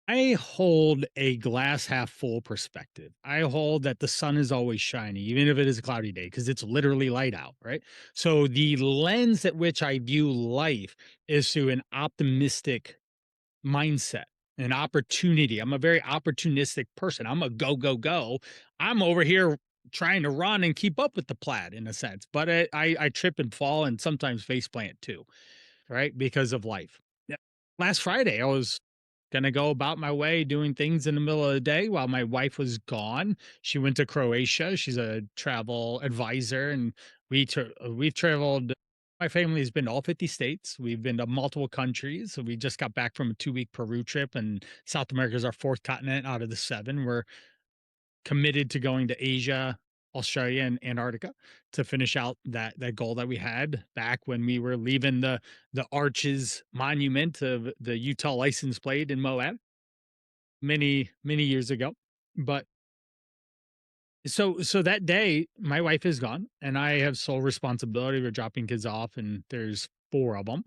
I hold a glass half full perspective. I hold that the sun is always shining, even if it is a cloudy day, because it's literally light out, right? So the lens at which I view life is through an optimistic mindset, an opportunity. I'm a very opportunistic person. I'm a go, go, go. I'm over here trying to run and keep up with the plaid in a sense, but I trip and fall and sometimes face plant too, right? Because of life. last Friday, I was gonna go about my way doing things in the middle of the day while my wife was gone. She went to Croatia. She's a travel advisor, and we've traveled. My family has been to all 50 states. We've been to multiple countries. So we just got back from a 2 week Peru trip, and South America is our fourth continent out of the seven. We're committed to going to Asia, Australia, and Antarctica to finish out that goal that we had back when we were leaving the Arches Monument of the Utah license plate in Moab many years ago. But so that day, my wife is gone, and I have sole responsibility for dropping kids off, and there's four of them.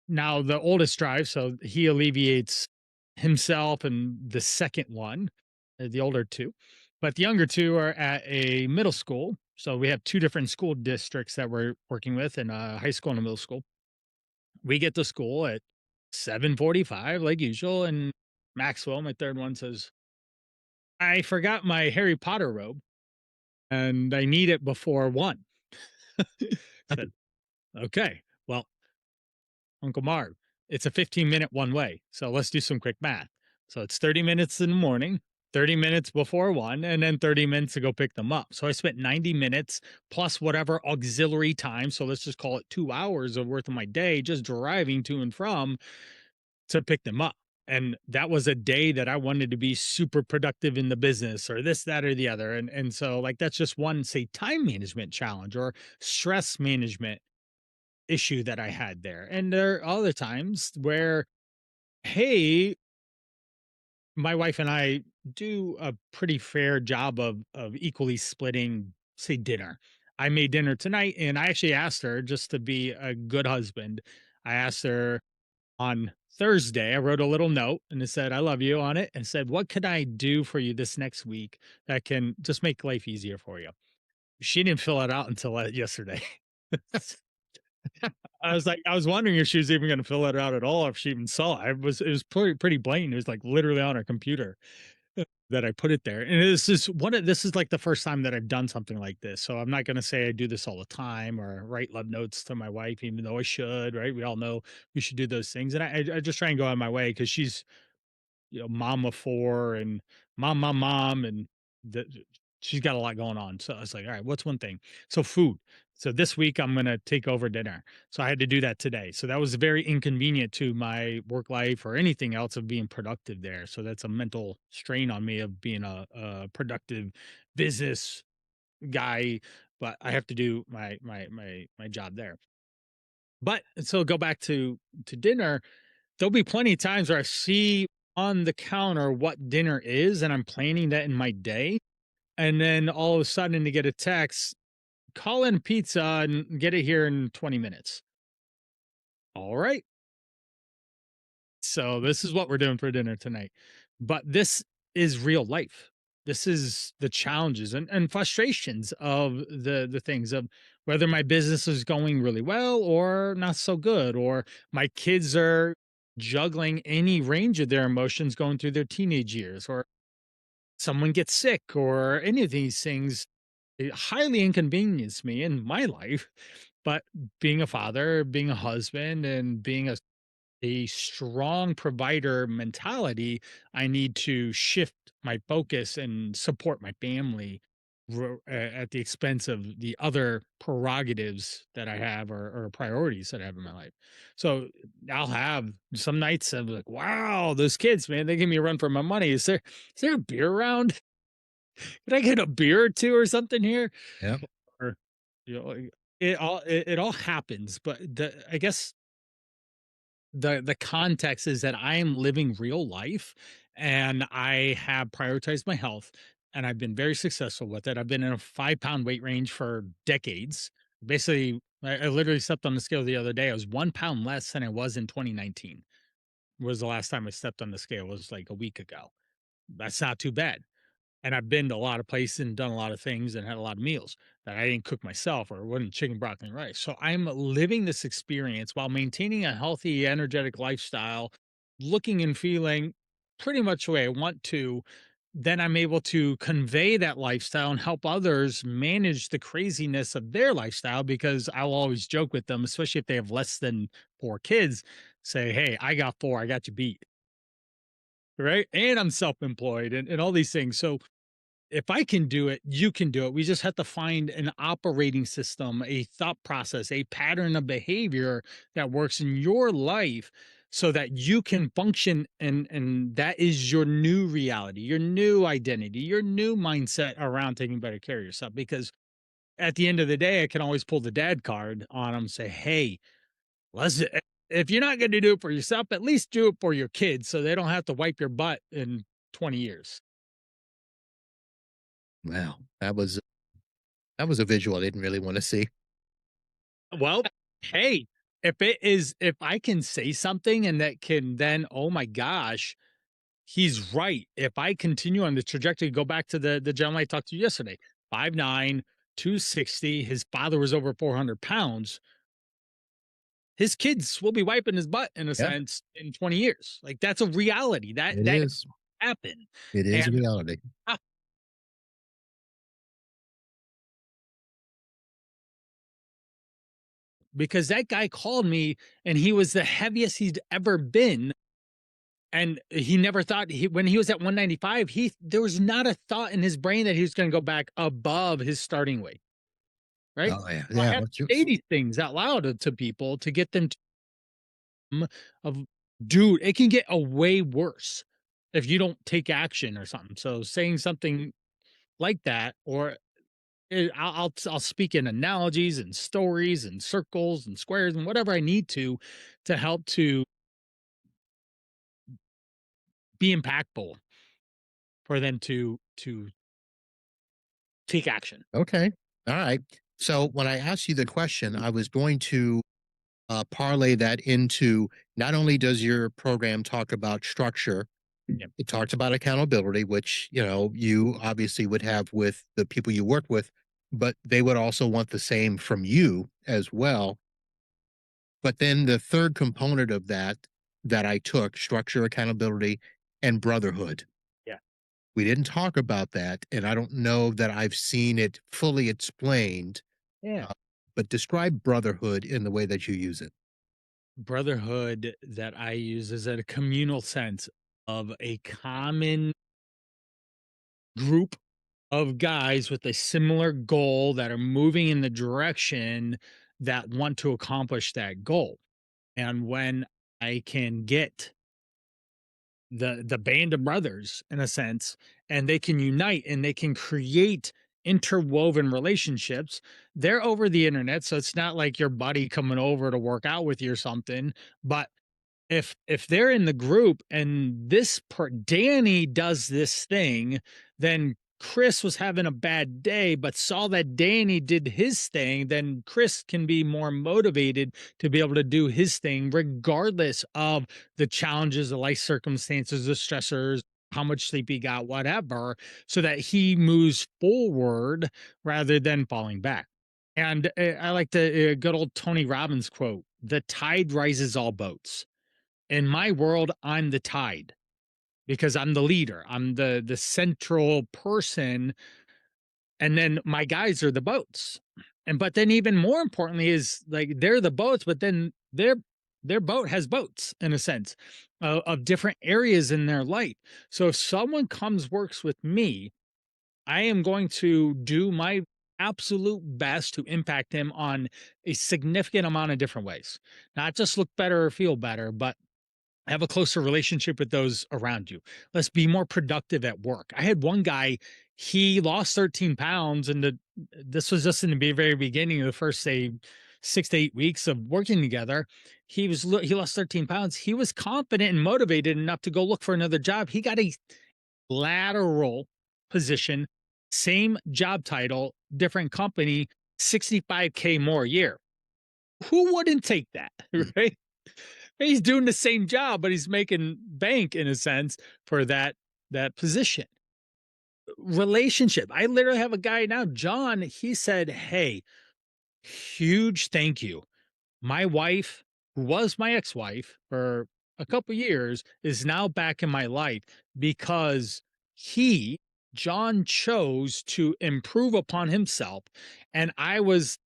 Now the oldest drives, so he alleviates himself and the second one, the older two. But the younger two are at a middle school. So we have two different school districts that we're working with, in a high school and a middle school. We get to school at 7:45 like usual, and Maxwell, my third one, says, "I forgot my Harry Potter robe and I need it before 1." Said, "Okay. Well, Uncle Marv, it's a 15-minute one way. So let's do some quick math. So it's 30 minutes in the morning, 30 minutes before 1, and then 30 minutes to go pick them up. So I spent 90 minutes plus whatever auxiliary time. So let's just call it 2 hours of worth of my day just driving to and from to pick them up. And that was a day that I wanted to be super productive in the business or this, that, or the other. And so like that's just one, say, time management challenge or stress management issue that I had there. And there are other times where, hey, my wife and I do a pretty fair job of equally splitting, say, dinner. I made dinner tonight, and I actually asked her, just to be a good husband. I asked her on Thursday. I wrote a little note and it said, "I love you" on it, and said, "What can I do for you this next week that can just make life easier for you?" She didn't fill it out until yesterday. I was like, I was wondering if she was even gonna fill it out at all, if she even saw it. It was pretty blatant. It was like literally on her computer that I put it there. And this is like the first time that I've done something like this. So I'm not gonna say I do this all the time or write love notes to my wife, even though I should, right? We all know we should do those things. And I just try and go out of my way because she's, mom of four and mom, and the she's got a lot going on. So I was like, all right, what's one thing? So food. So this week I'm gonna take over dinner. So I had to do that today. So that was very inconvenient to my work life or anything else of being productive there. So that's a mental strain on me of being a productive business guy, but I have to do my job there. But so go back to dinner, there'll be plenty of times where I see on the counter what dinner is, and I'm planning that in my day. And then all of a sudden to get a text, "Call in pizza and get it here in 20 minutes." All right. So this is what we're doing for dinner tonight. But this is real life. This is the challenges and frustrations of the things of whether my business is going really well or not so good, or my kids are juggling any range of their emotions going through their teenage years, or someone gets sick, or any of these things. It highly inconvenience me in my life. But being a father, being a husband, and being a strong provider mentality, I need to shift my focus and support my family at the expense of the other prerogatives that I have, or priorities that I have in my life. So I'll have some nights I'm like, wow, those kids, man, they give me a run for my money. Is there a beer around? Can I get a beer or two or something here? Yeah. Or, like, it all happens, but I guess the context is that I am living real life, and I have prioritized my health, and I've been very successful with it. I've been in a 5 pound weight range for decades. Basically, I literally stepped on the scale the other day. I was 1 pound less than I was in 2019. Was the last time I stepped on the scale, was like a week ago. That's not too bad. And I've been to a lot of places and done a lot of things and had a lot of meals that I didn't cook myself, or it wasn't chicken, broccoli, and rice. So I'm living this experience while maintaining a healthy, energetic lifestyle, looking and feeling pretty much the way I want to. Then I'm able to convey that lifestyle and help others manage the craziness of their lifestyle, because I'll always joke with them, especially if they have less than four kids. say, hey, I got four, I got you beat. Right. And I'm self employed and all these things. So if I can do it, you can do it. We just have to find an operating system, a thought process, a pattern of behavior that works in your life so that you can function and that is your new reality, your new identity, your new mindset around taking better care of yourself. Because at the end of the day, I can always pull the dad card on them, say, hey, let's if you're not going to do it for yourself, at least do it for your kids so they don't have to wipe your butt in 20 years. Wow, that was a visual I didn't really want to see. Well, hey, if I can say something and that can then, oh my gosh, he's right. If I continue on the trajectory, go back to the gentleman I talked to yesterday, 5'9", 260. His father was over 400 pounds. His kids will be wiping his butt in a Yeah, sense in 20 years. Like that's a reality it that is. happen. It is a And reality. uh, because that guy called me and he was the heaviest he'd ever been. And he never thought when he was at 195, there was not a thought in his brain that he was going to go back above his starting weight. Right. Oh yeah, So I yeah. have to say these things out loud to people to get them to of dude, it can get a way worse if you don't take action or something. So saying something like that, or I'll speak in analogies and stories and circles and squares and whatever I need to help to be impactful for them to take action. Okay. All right. So when I asked you the question, I was going to parlay that into not only does your program talk about structure, Yep. it talks about accountability, which, you obviously would have with the people you work with, but they would also want the same from you as well. But then the third component of that I took structure, accountability, and brotherhood. Yeah. We didn't talk about that, and I don't know that I've seen it fully explained. Yeah. Uh, but describe brotherhood in the way that you use it. Brotherhood that I use is a communal sense of a common group of guys with a similar goal that are moving in the direction that want to accomplish that goal. And when I can get the band of brothers in a sense and they can unite and they can create interwoven relationships, they're over the internet, so it's not like your buddy coming over to work out with you or something. But if they're in the group and Danny does this thing, then Chris was having a bad day, but saw that Danny did his thing, then Chris can be more motivated to be able to do his thing, regardless of the challenges, the life circumstances, the stressors, how much sleep he got, whatever, so that he moves forward rather than falling back. And I like the good old Tony Robbins quote: "The tide rises all boats." In my world, I'm the tide because I'm the leader. I'm the central person, and then my guys are the boats. And but then even more importantly is like they're the boats, but then their boat has boats in a sense of different areas in their life. So if someone comes works with me, I am going to do my absolute best to impact him on a significant amount of different ways. Not just look better or feel better, but have a closer relationship with those around you. Let's be more productive at work. I had one guy, he lost 13 pounds, and this was just in the very beginning of the first, say, 6 to 8 weeks of working together. He lost 13 pounds. He was confident and motivated enough to go look for another job. He got a lateral position, same job title, different company, 65K more a year. Who wouldn't take that, right? He's doing the same job, but he's making bank in a sense for that position. Relationship. I literally have a guy now, John, he said, "Hey, huge thank you. My wife, who was my ex-wife for a couple years, is now back in my life because he, John, chose to improve upon himself, and I was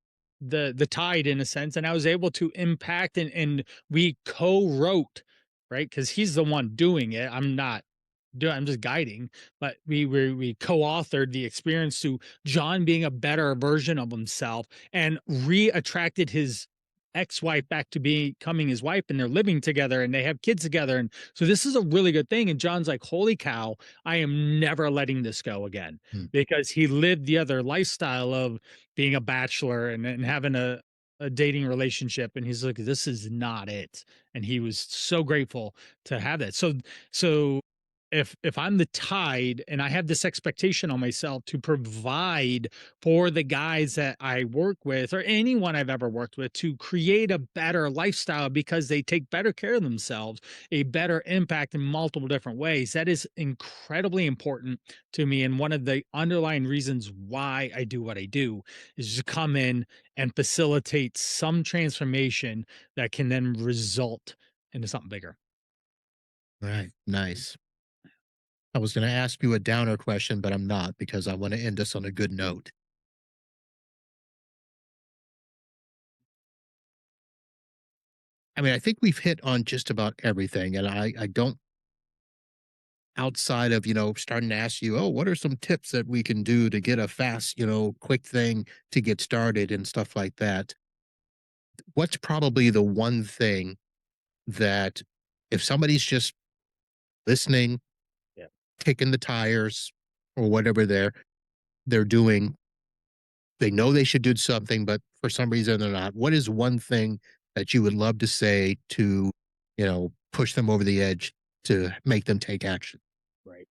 the tide in a sense, and I was able to impact and we co-wrote, right? Because he's the one doing it. I'm just guiding, but we co-authored the experience to John being a better version of himself and re-attracted his ex-wife back to becoming his wife, and they're living together and they have kids together. And so this is a really good thing. And John's like, holy cow, I am never letting this go again, Mm. because he lived the other lifestyle of being a bachelor and having a dating relationship. And he's like, this is not it. And he was so grateful to have that. So if I'm the tide and I have this expectation on myself to provide for the guys that I work with or anyone I've ever worked with to create a better lifestyle because they take better care of themselves, a better impact in multiple different ways, that is incredibly important to me. And one of the underlying reasons why I do what I do is to come in and facilitate some transformation that can then result into something bigger. Right. Nice. I was going to ask you a downer question, but I'm not because I want to end us on a good note. I mean, I think we've hit on just about everything. And I don't, outside of, starting to ask you, oh, what are some tips that we can do to get a fast, quick thing to get started and stuff like that? What's probably the one thing that if somebody's just listening, Yeah. kicking the tires or whatever they're doing, they know they should do something, but for some reason they're not. What is one thing that you would love to say to, push them over the edge to make them take action? Right.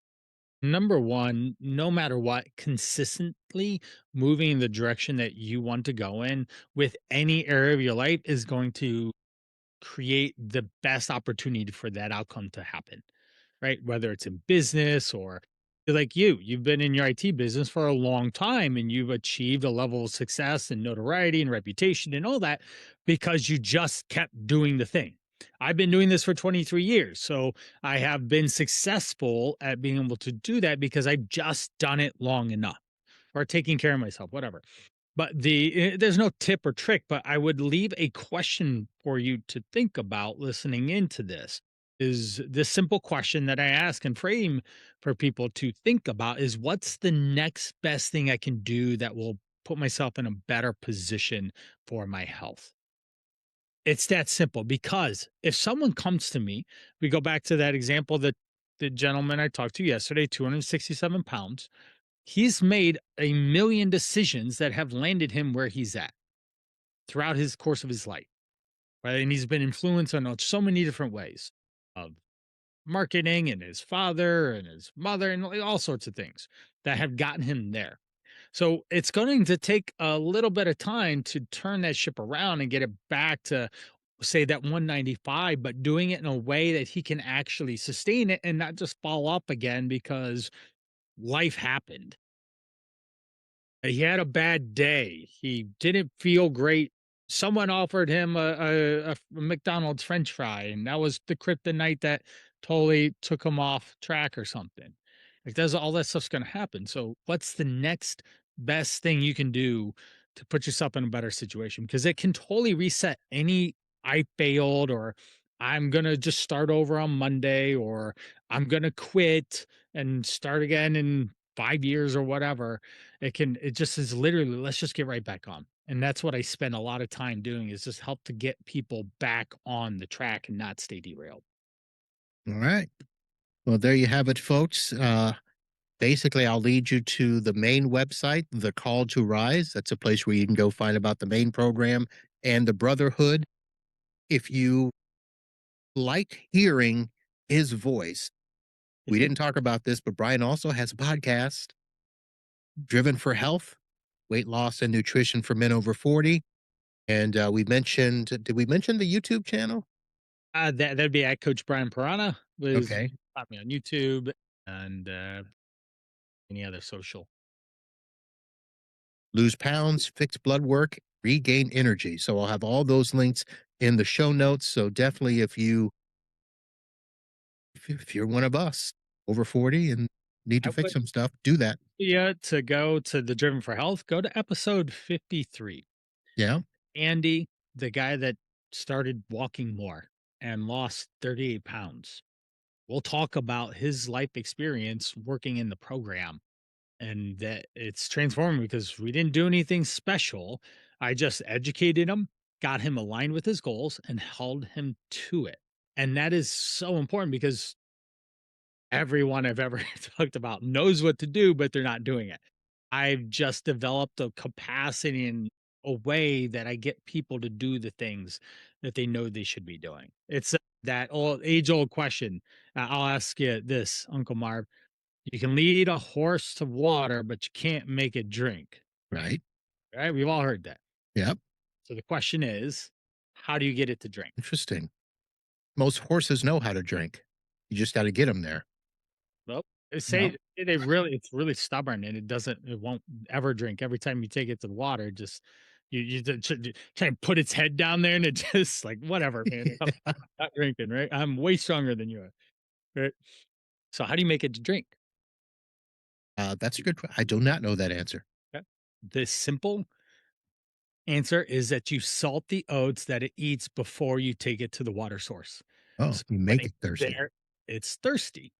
Number one, no matter what, consistently moving in the direction that you want to go in with any area of your life is going to create the best opportunity for that outcome to happen, right? Whether it's in business or like you've been in your IT business for a long time and you've achieved a level of success and notoriety and reputation and all that because you just kept doing the thing. I've been doing this for 23 years. So I have been successful at being able to do that because I've just done it long enough or taking care of myself, whatever. But there's no tip or trick, but I would leave a question for you to think about listening into this. Is this simple question that I ask and frame for people to think about is what's the next best thing I can do that will put myself in a better position for my health? It's that simple because if someone comes to me, we go back to that example that the gentleman I talked to yesterday, 267 pounds, he's made a million decisions that have landed him where he's at throughout his course of his life, right? And he's been influenced on so many different ways of marketing and his father and his mother and like all sorts of things that have gotten him there. So it's going to take a little bit of time to turn that ship around and get it back to say that 195, but doing it in a way that he can actually sustain it and not just fall up again because life happened. He had a bad day. He didn't feel great. Someone offered him a McDonald's French fry, and that was the kryptonite that totally took him off track or something. Like, there's all that stuff's going to happen. So, what's the next best thing you can do to put yourself in a better situation? Because it can totally reset any I failed, or I'm going to just start over on Monday, or I'm going to quit and start again in 5 years or whatever. It just is literally, let's just get right back on. And that's what I spend a lot of time doing is just help to get people back on the track and not stay derailed. All right. Well, there you have it, folks. Basically, I'll lead you to the main website, The Call to Rise. That's a place where you can go find about the main program and the Brotherhood. If you like hearing his voice, we didn't talk about this, but Brian also has a podcast, Driven for Health, Weight Loss and Nutrition for Men Over 40. And did we mention the YouTube channel? That'd be at Coach Brian Parana was Okay. got me on YouTube and any other social. Lose pounds, fix blood work, regain energy. So I'll have all those links in the show notes. So definitely if you're one of us over 40 and need I to fix would, some stuff, do that. yeah, to go to the Driven for Health, go to episode 53. Yeah. Andy, the guy that started walking more and lost 38 pounds, we'll talk about his life experience working in the program and that it's transforming because we didn't do anything special. I just educated him, got him aligned with his goals, and held him to it. And that is so important because everyone I've ever talked about knows what to do, but they're not doing it. I've just developed a capacity and a way that I get people to do the things that they know they should be doing. It's that old age old question. I'll ask you this, Uncle Marv. You can lead a horse to water, but you can't make it drink. Right. Right? We've all heard that. Yep. So the question is, how do you get it to drink? Interesting. Most horses know how to drink. You just got to get them there. Well, they No. say it's really stubborn and it won't ever drink. Every time you take it to the water, just try and put its head down there and it just like whatever, man. I'm not drinking, right? I'm way stronger than you are. Right. So how do you make it to drink? That's a good. I do not know that answer. Okay. The simple answer is that you salt the oats that it eats before you take it to the water source. Oh, So you when make it it's thirsty. there, it's thirsty.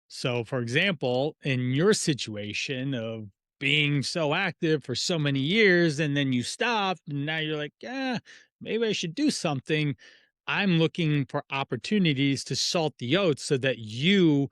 So, for example, in your situation of being so active for so many years and then you stopped, and now you're like, yeah, maybe I should do something. I'm looking for opportunities to salt the oats so that you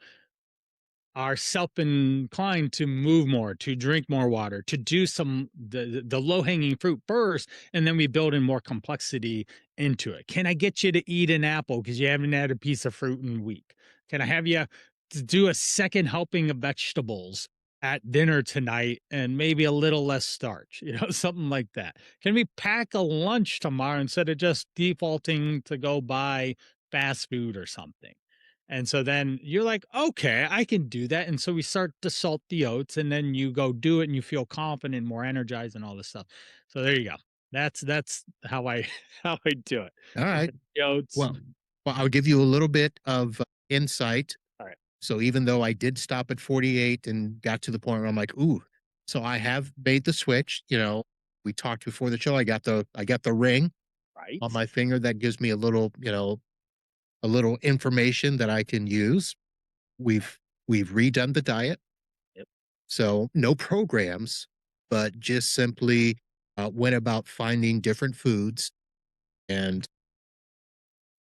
are self-inclined to move more, to drink more water, to do some the low-hanging fruit first, and then we build in more complexity into it. Can I get you to eat an apple because you haven't had a piece of fruit in a week? Can I have you to do a second helping of vegetables at dinner tonight and maybe a little less starch, something like that? Can we pack a lunch tomorrow instead of just defaulting to go buy fast food or something? And so then you're like, okay, I can do that. And so we start to salt the oats, and then you go do it and you feel confident, more energized, and all this stuff. So there you go. That's how I how I do it. All right. The oats. Well, I'll give you a little bit of insight. All right. So even though I did stop at 48 and got to the point where I'm like, ooh, so I have made the switch. We talked before the show. I got the ring on Right. my finger that gives me a little information that I can use. We've redone the diet. Yep. So no programs, but just simply went about finding different foods and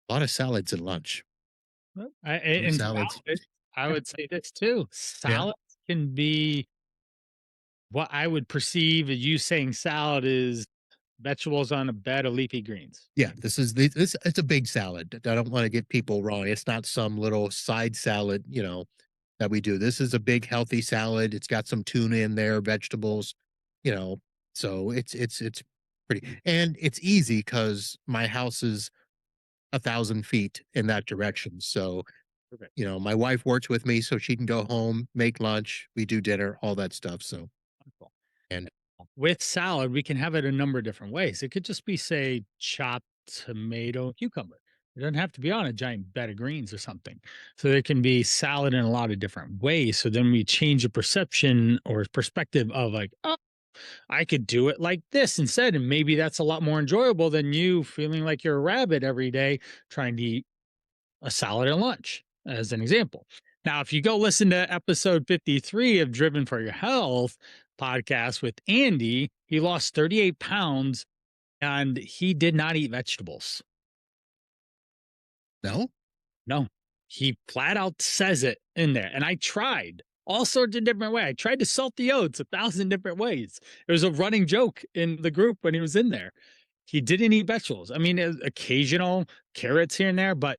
a lot of salads at lunch. Well, Some and salads. salad, I would say this too. Yeah. Salads can be what I would perceive as you saying salad is vegetables on a bed of leafy greens. Yeah. This it's a big salad. I don't want to get people wrong. It's not some little side salad, that we do. This is a big healthy salad. It's got some tuna in there, vegetables, you know. So it's pretty and it's easy because my house is 1,000 feet in that direction. So, Okay. my wife works with me so she can go home, make lunch, we do dinner, all that stuff. So, Wonderful. and With salad, we can have it a number of different ways. It could just be, say, chopped tomato, and cucumber. It doesn't have to be on a giant bed of greens or something. So there can be salad in a lot of different ways. So then we change the perception or perspective of like, oh, I could do it like this instead. And maybe that's a lot more enjoyable than you feeling like you're a rabbit every day trying to eat a salad at lunch, as an example. Now, if you go listen to episode 53 of Driven for Your Health podcast with Andy, he lost 38 pounds and he did not eat vegetables. no, No, he flat out says it in there. And I tried all sorts of different ways. I tried to salt the oats 1,000 different ways. It was a running joke in the group when he was in there. He didn't eat vegetables. I mean, occasional carrots here and there, but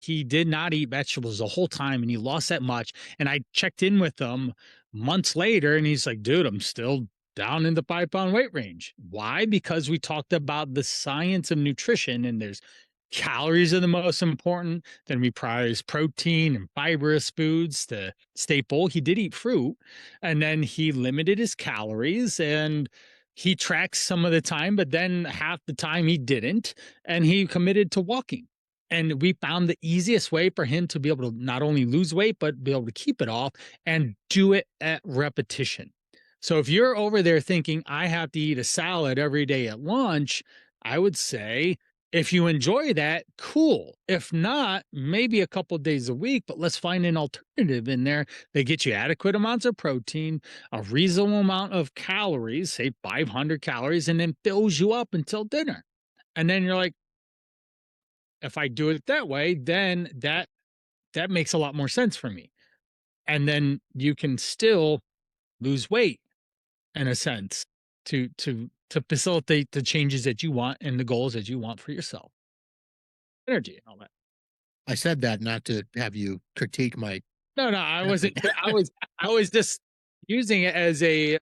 he did not eat vegetables the whole time and he lost that much. And I checked in with him months later and he's like, dude, I'm still down in the 5 pound weight range. Why? Because we talked about the science of nutrition and there's calories are the most important. Then we prioritize protein and fibrous foods to stay full. He did eat fruit and then he limited his calories and he tracks some of the time, but then half the time he didn't. And he committed to walking. And we found the easiest way for him to be able to not only lose weight, but be able to keep it off and do it at repetition. So if you're over there thinking, I have to eat a salad every day at lunch, I would say, if you enjoy that, cool. If not, maybe a couple days a week, but let's find an alternative in there that gets you adequate amounts of protein, a reasonable amount of calories, say 500 calories, and then fills you up until dinner. And then you're like, if I do it that way, then that makes a lot more sense for me. And then you can still lose weight in a sense to facilitate the changes that you want and the goals that you want for yourself. Energy and all that. I said that not to have you critique my No, I method. wasn't. I was just using it as a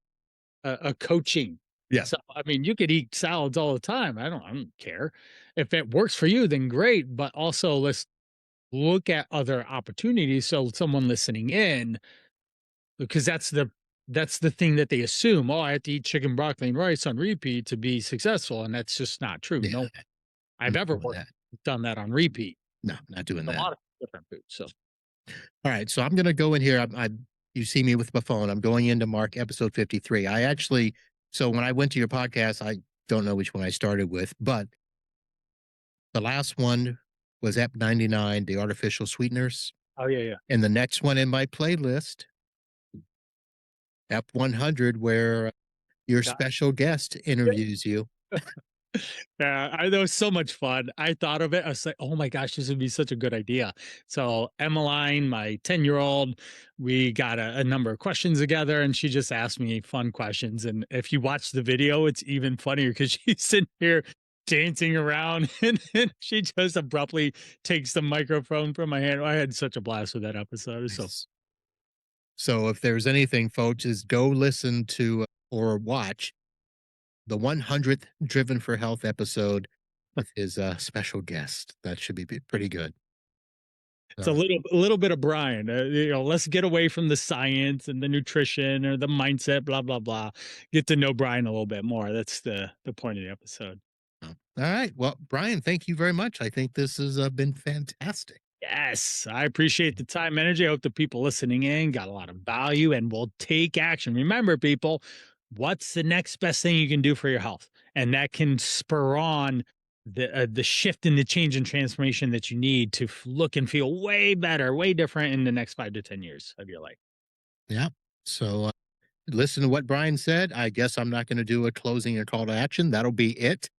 coaching. Yeah. So I mean, you could eat salads all the time. I don't care if it works for you. Then great. But also, let's look at other opportunities. So someone listening in, because that's the thing that they assume. Oh, I have to eat chicken, broccoli, and rice on repeat to be successful, and that's just not true. Yeah, No, I'm I've not ever doing that. done that on repeat. No, not doing A that. lot of different foods. So All right, so I'm gonna go in here. You see me with my phone. I'm going into Mark episode 53. I actually so when I went to your podcast, I don't know which one I started with, but the last one was Ep 99, the artificial sweeteners, oh yeah, and the next one in my playlist, Ep 100, where your yeah. special guest interviews you. Yeah, I that was so much fun. I thought of it. I was like, "Oh my gosh, this would be such a good idea." So Emmeline, my 10-year-old, we got a number of questions together, and she just asked me fun questions. And if you watch the video, it's even funnier because she's sitting here dancing around, and then she just abruptly takes the microphone from my hand. I had such a blast with that episode. So Nice. So if there's anything, folks, is go listen to or watch the 100th Driven for Health episode with his special guest. That should be pretty good. it's All right. a little bit of Brian. Let's get away from the science and the nutrition or the mindset, blah blah blah. Get to know Brian a little bit more. That's the point of the episode. All right. Well, Brian, thank you very much. I think this has been fantastic. Yes, I appreciate the time, energy. I hope the people listening in got a lot of value and will take action. Remember, people, what's the next best thing you can do for your health, and that can spur on the shift and the change and transformation that you need to look and feel way better, way different in the next 5 to 10 years of your life. Yeah. So listen to what Brian said. I guess I'm not going to do a closing or call to action. That'll be it.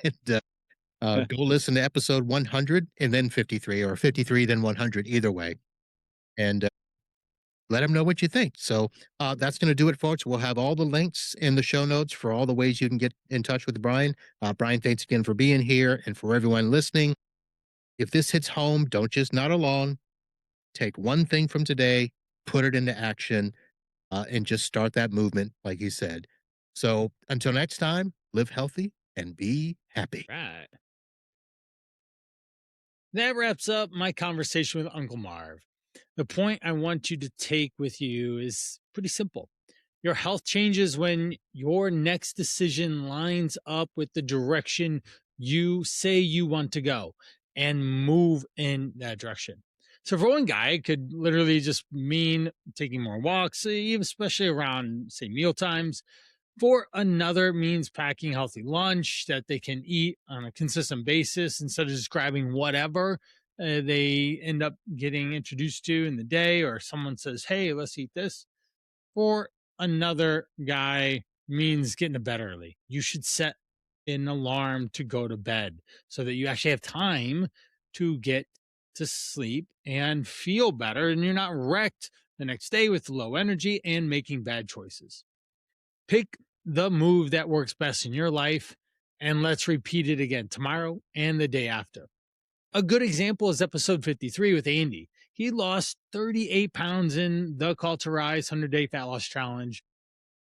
And go listen to episode 100 and then 53 or 53, then 100, either way. And let them know what you think. So that's going to do it, folks. We'll have all the links in the show notes for all the ways you can get in touch with Brian. Brian, thanks again for being here. And for everyone listening, if this hits home, don't just nod along. Take one thing from today, put it into action, and just start that movement, like you said. So until next time, live healthy and be happy. Right. That wraps up my conversation with Uncle Marv. The point I want you to take with you is pretty simple. Your health changes when your next decision lines up with the direction you say you want to go and move in that direction. So, for one guy, it could literally just mean taking more walks, even especially around, say, meal times. For another means packing healthy lunch that they can eat on a consistent basis instead of just grabbing whatever they end up getting introduced to in the day, or someone says, "Hey, let's eat this." For another guy means getting to bed early. You should set an alarm to go to bed so that you actually have time to get to sleep and feel better, and you're not wrecked the next day with low energy and making bad choices. Pick the move that works best in your life, and let's repeat it again tomorrow and the day after. A good example is episode 53 with Andy. He lost 38 pounds in the Call to Rise 100-Day Fat Loss Challenge.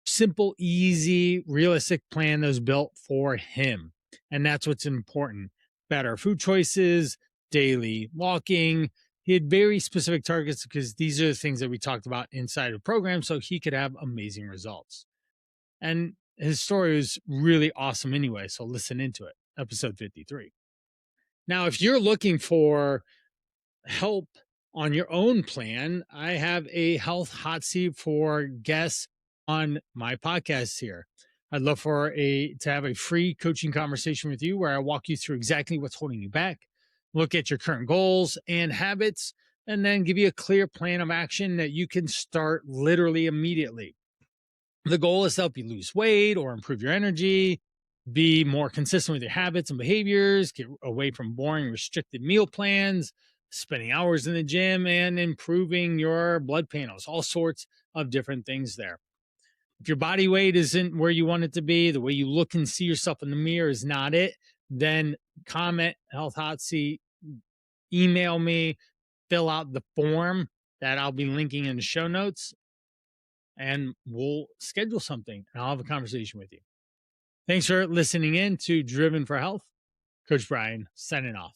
Simple, easy, realistic plan that was built for him. And that's what's important. Better food choices, daily walking. He had very specific targets because these are the things that we talked about inside the program so he could have amazing results. And his story was really awesome anyway. So listen into it. Episode 53. Now, if you're looking for help on your own plan, I have a health hot seat for guests on my podcast here. I'd love to have a free coaching conversation with you where I walk you through exactly what's holding you back, look at your current goals and habits, and then give you a clear plan of action that you can start literally immediately. The goal is to help you lose weight or improve your energy, be more consistent with your habits and behaviors, get away from boring, restricted meal plans, spending hours in the gym, and improving your blood panels, all sorts of different things there. If your body weight isn't where you want it to be, the way you look and see yourself in the mirror is not it, then comment Health Hot Seat, email me, fill out the form that I'll be linking in the show notes, and we'll schedule something and I'll have a conversation with you. Thanks for listening in to Driven for Health. Coach Brian signing off.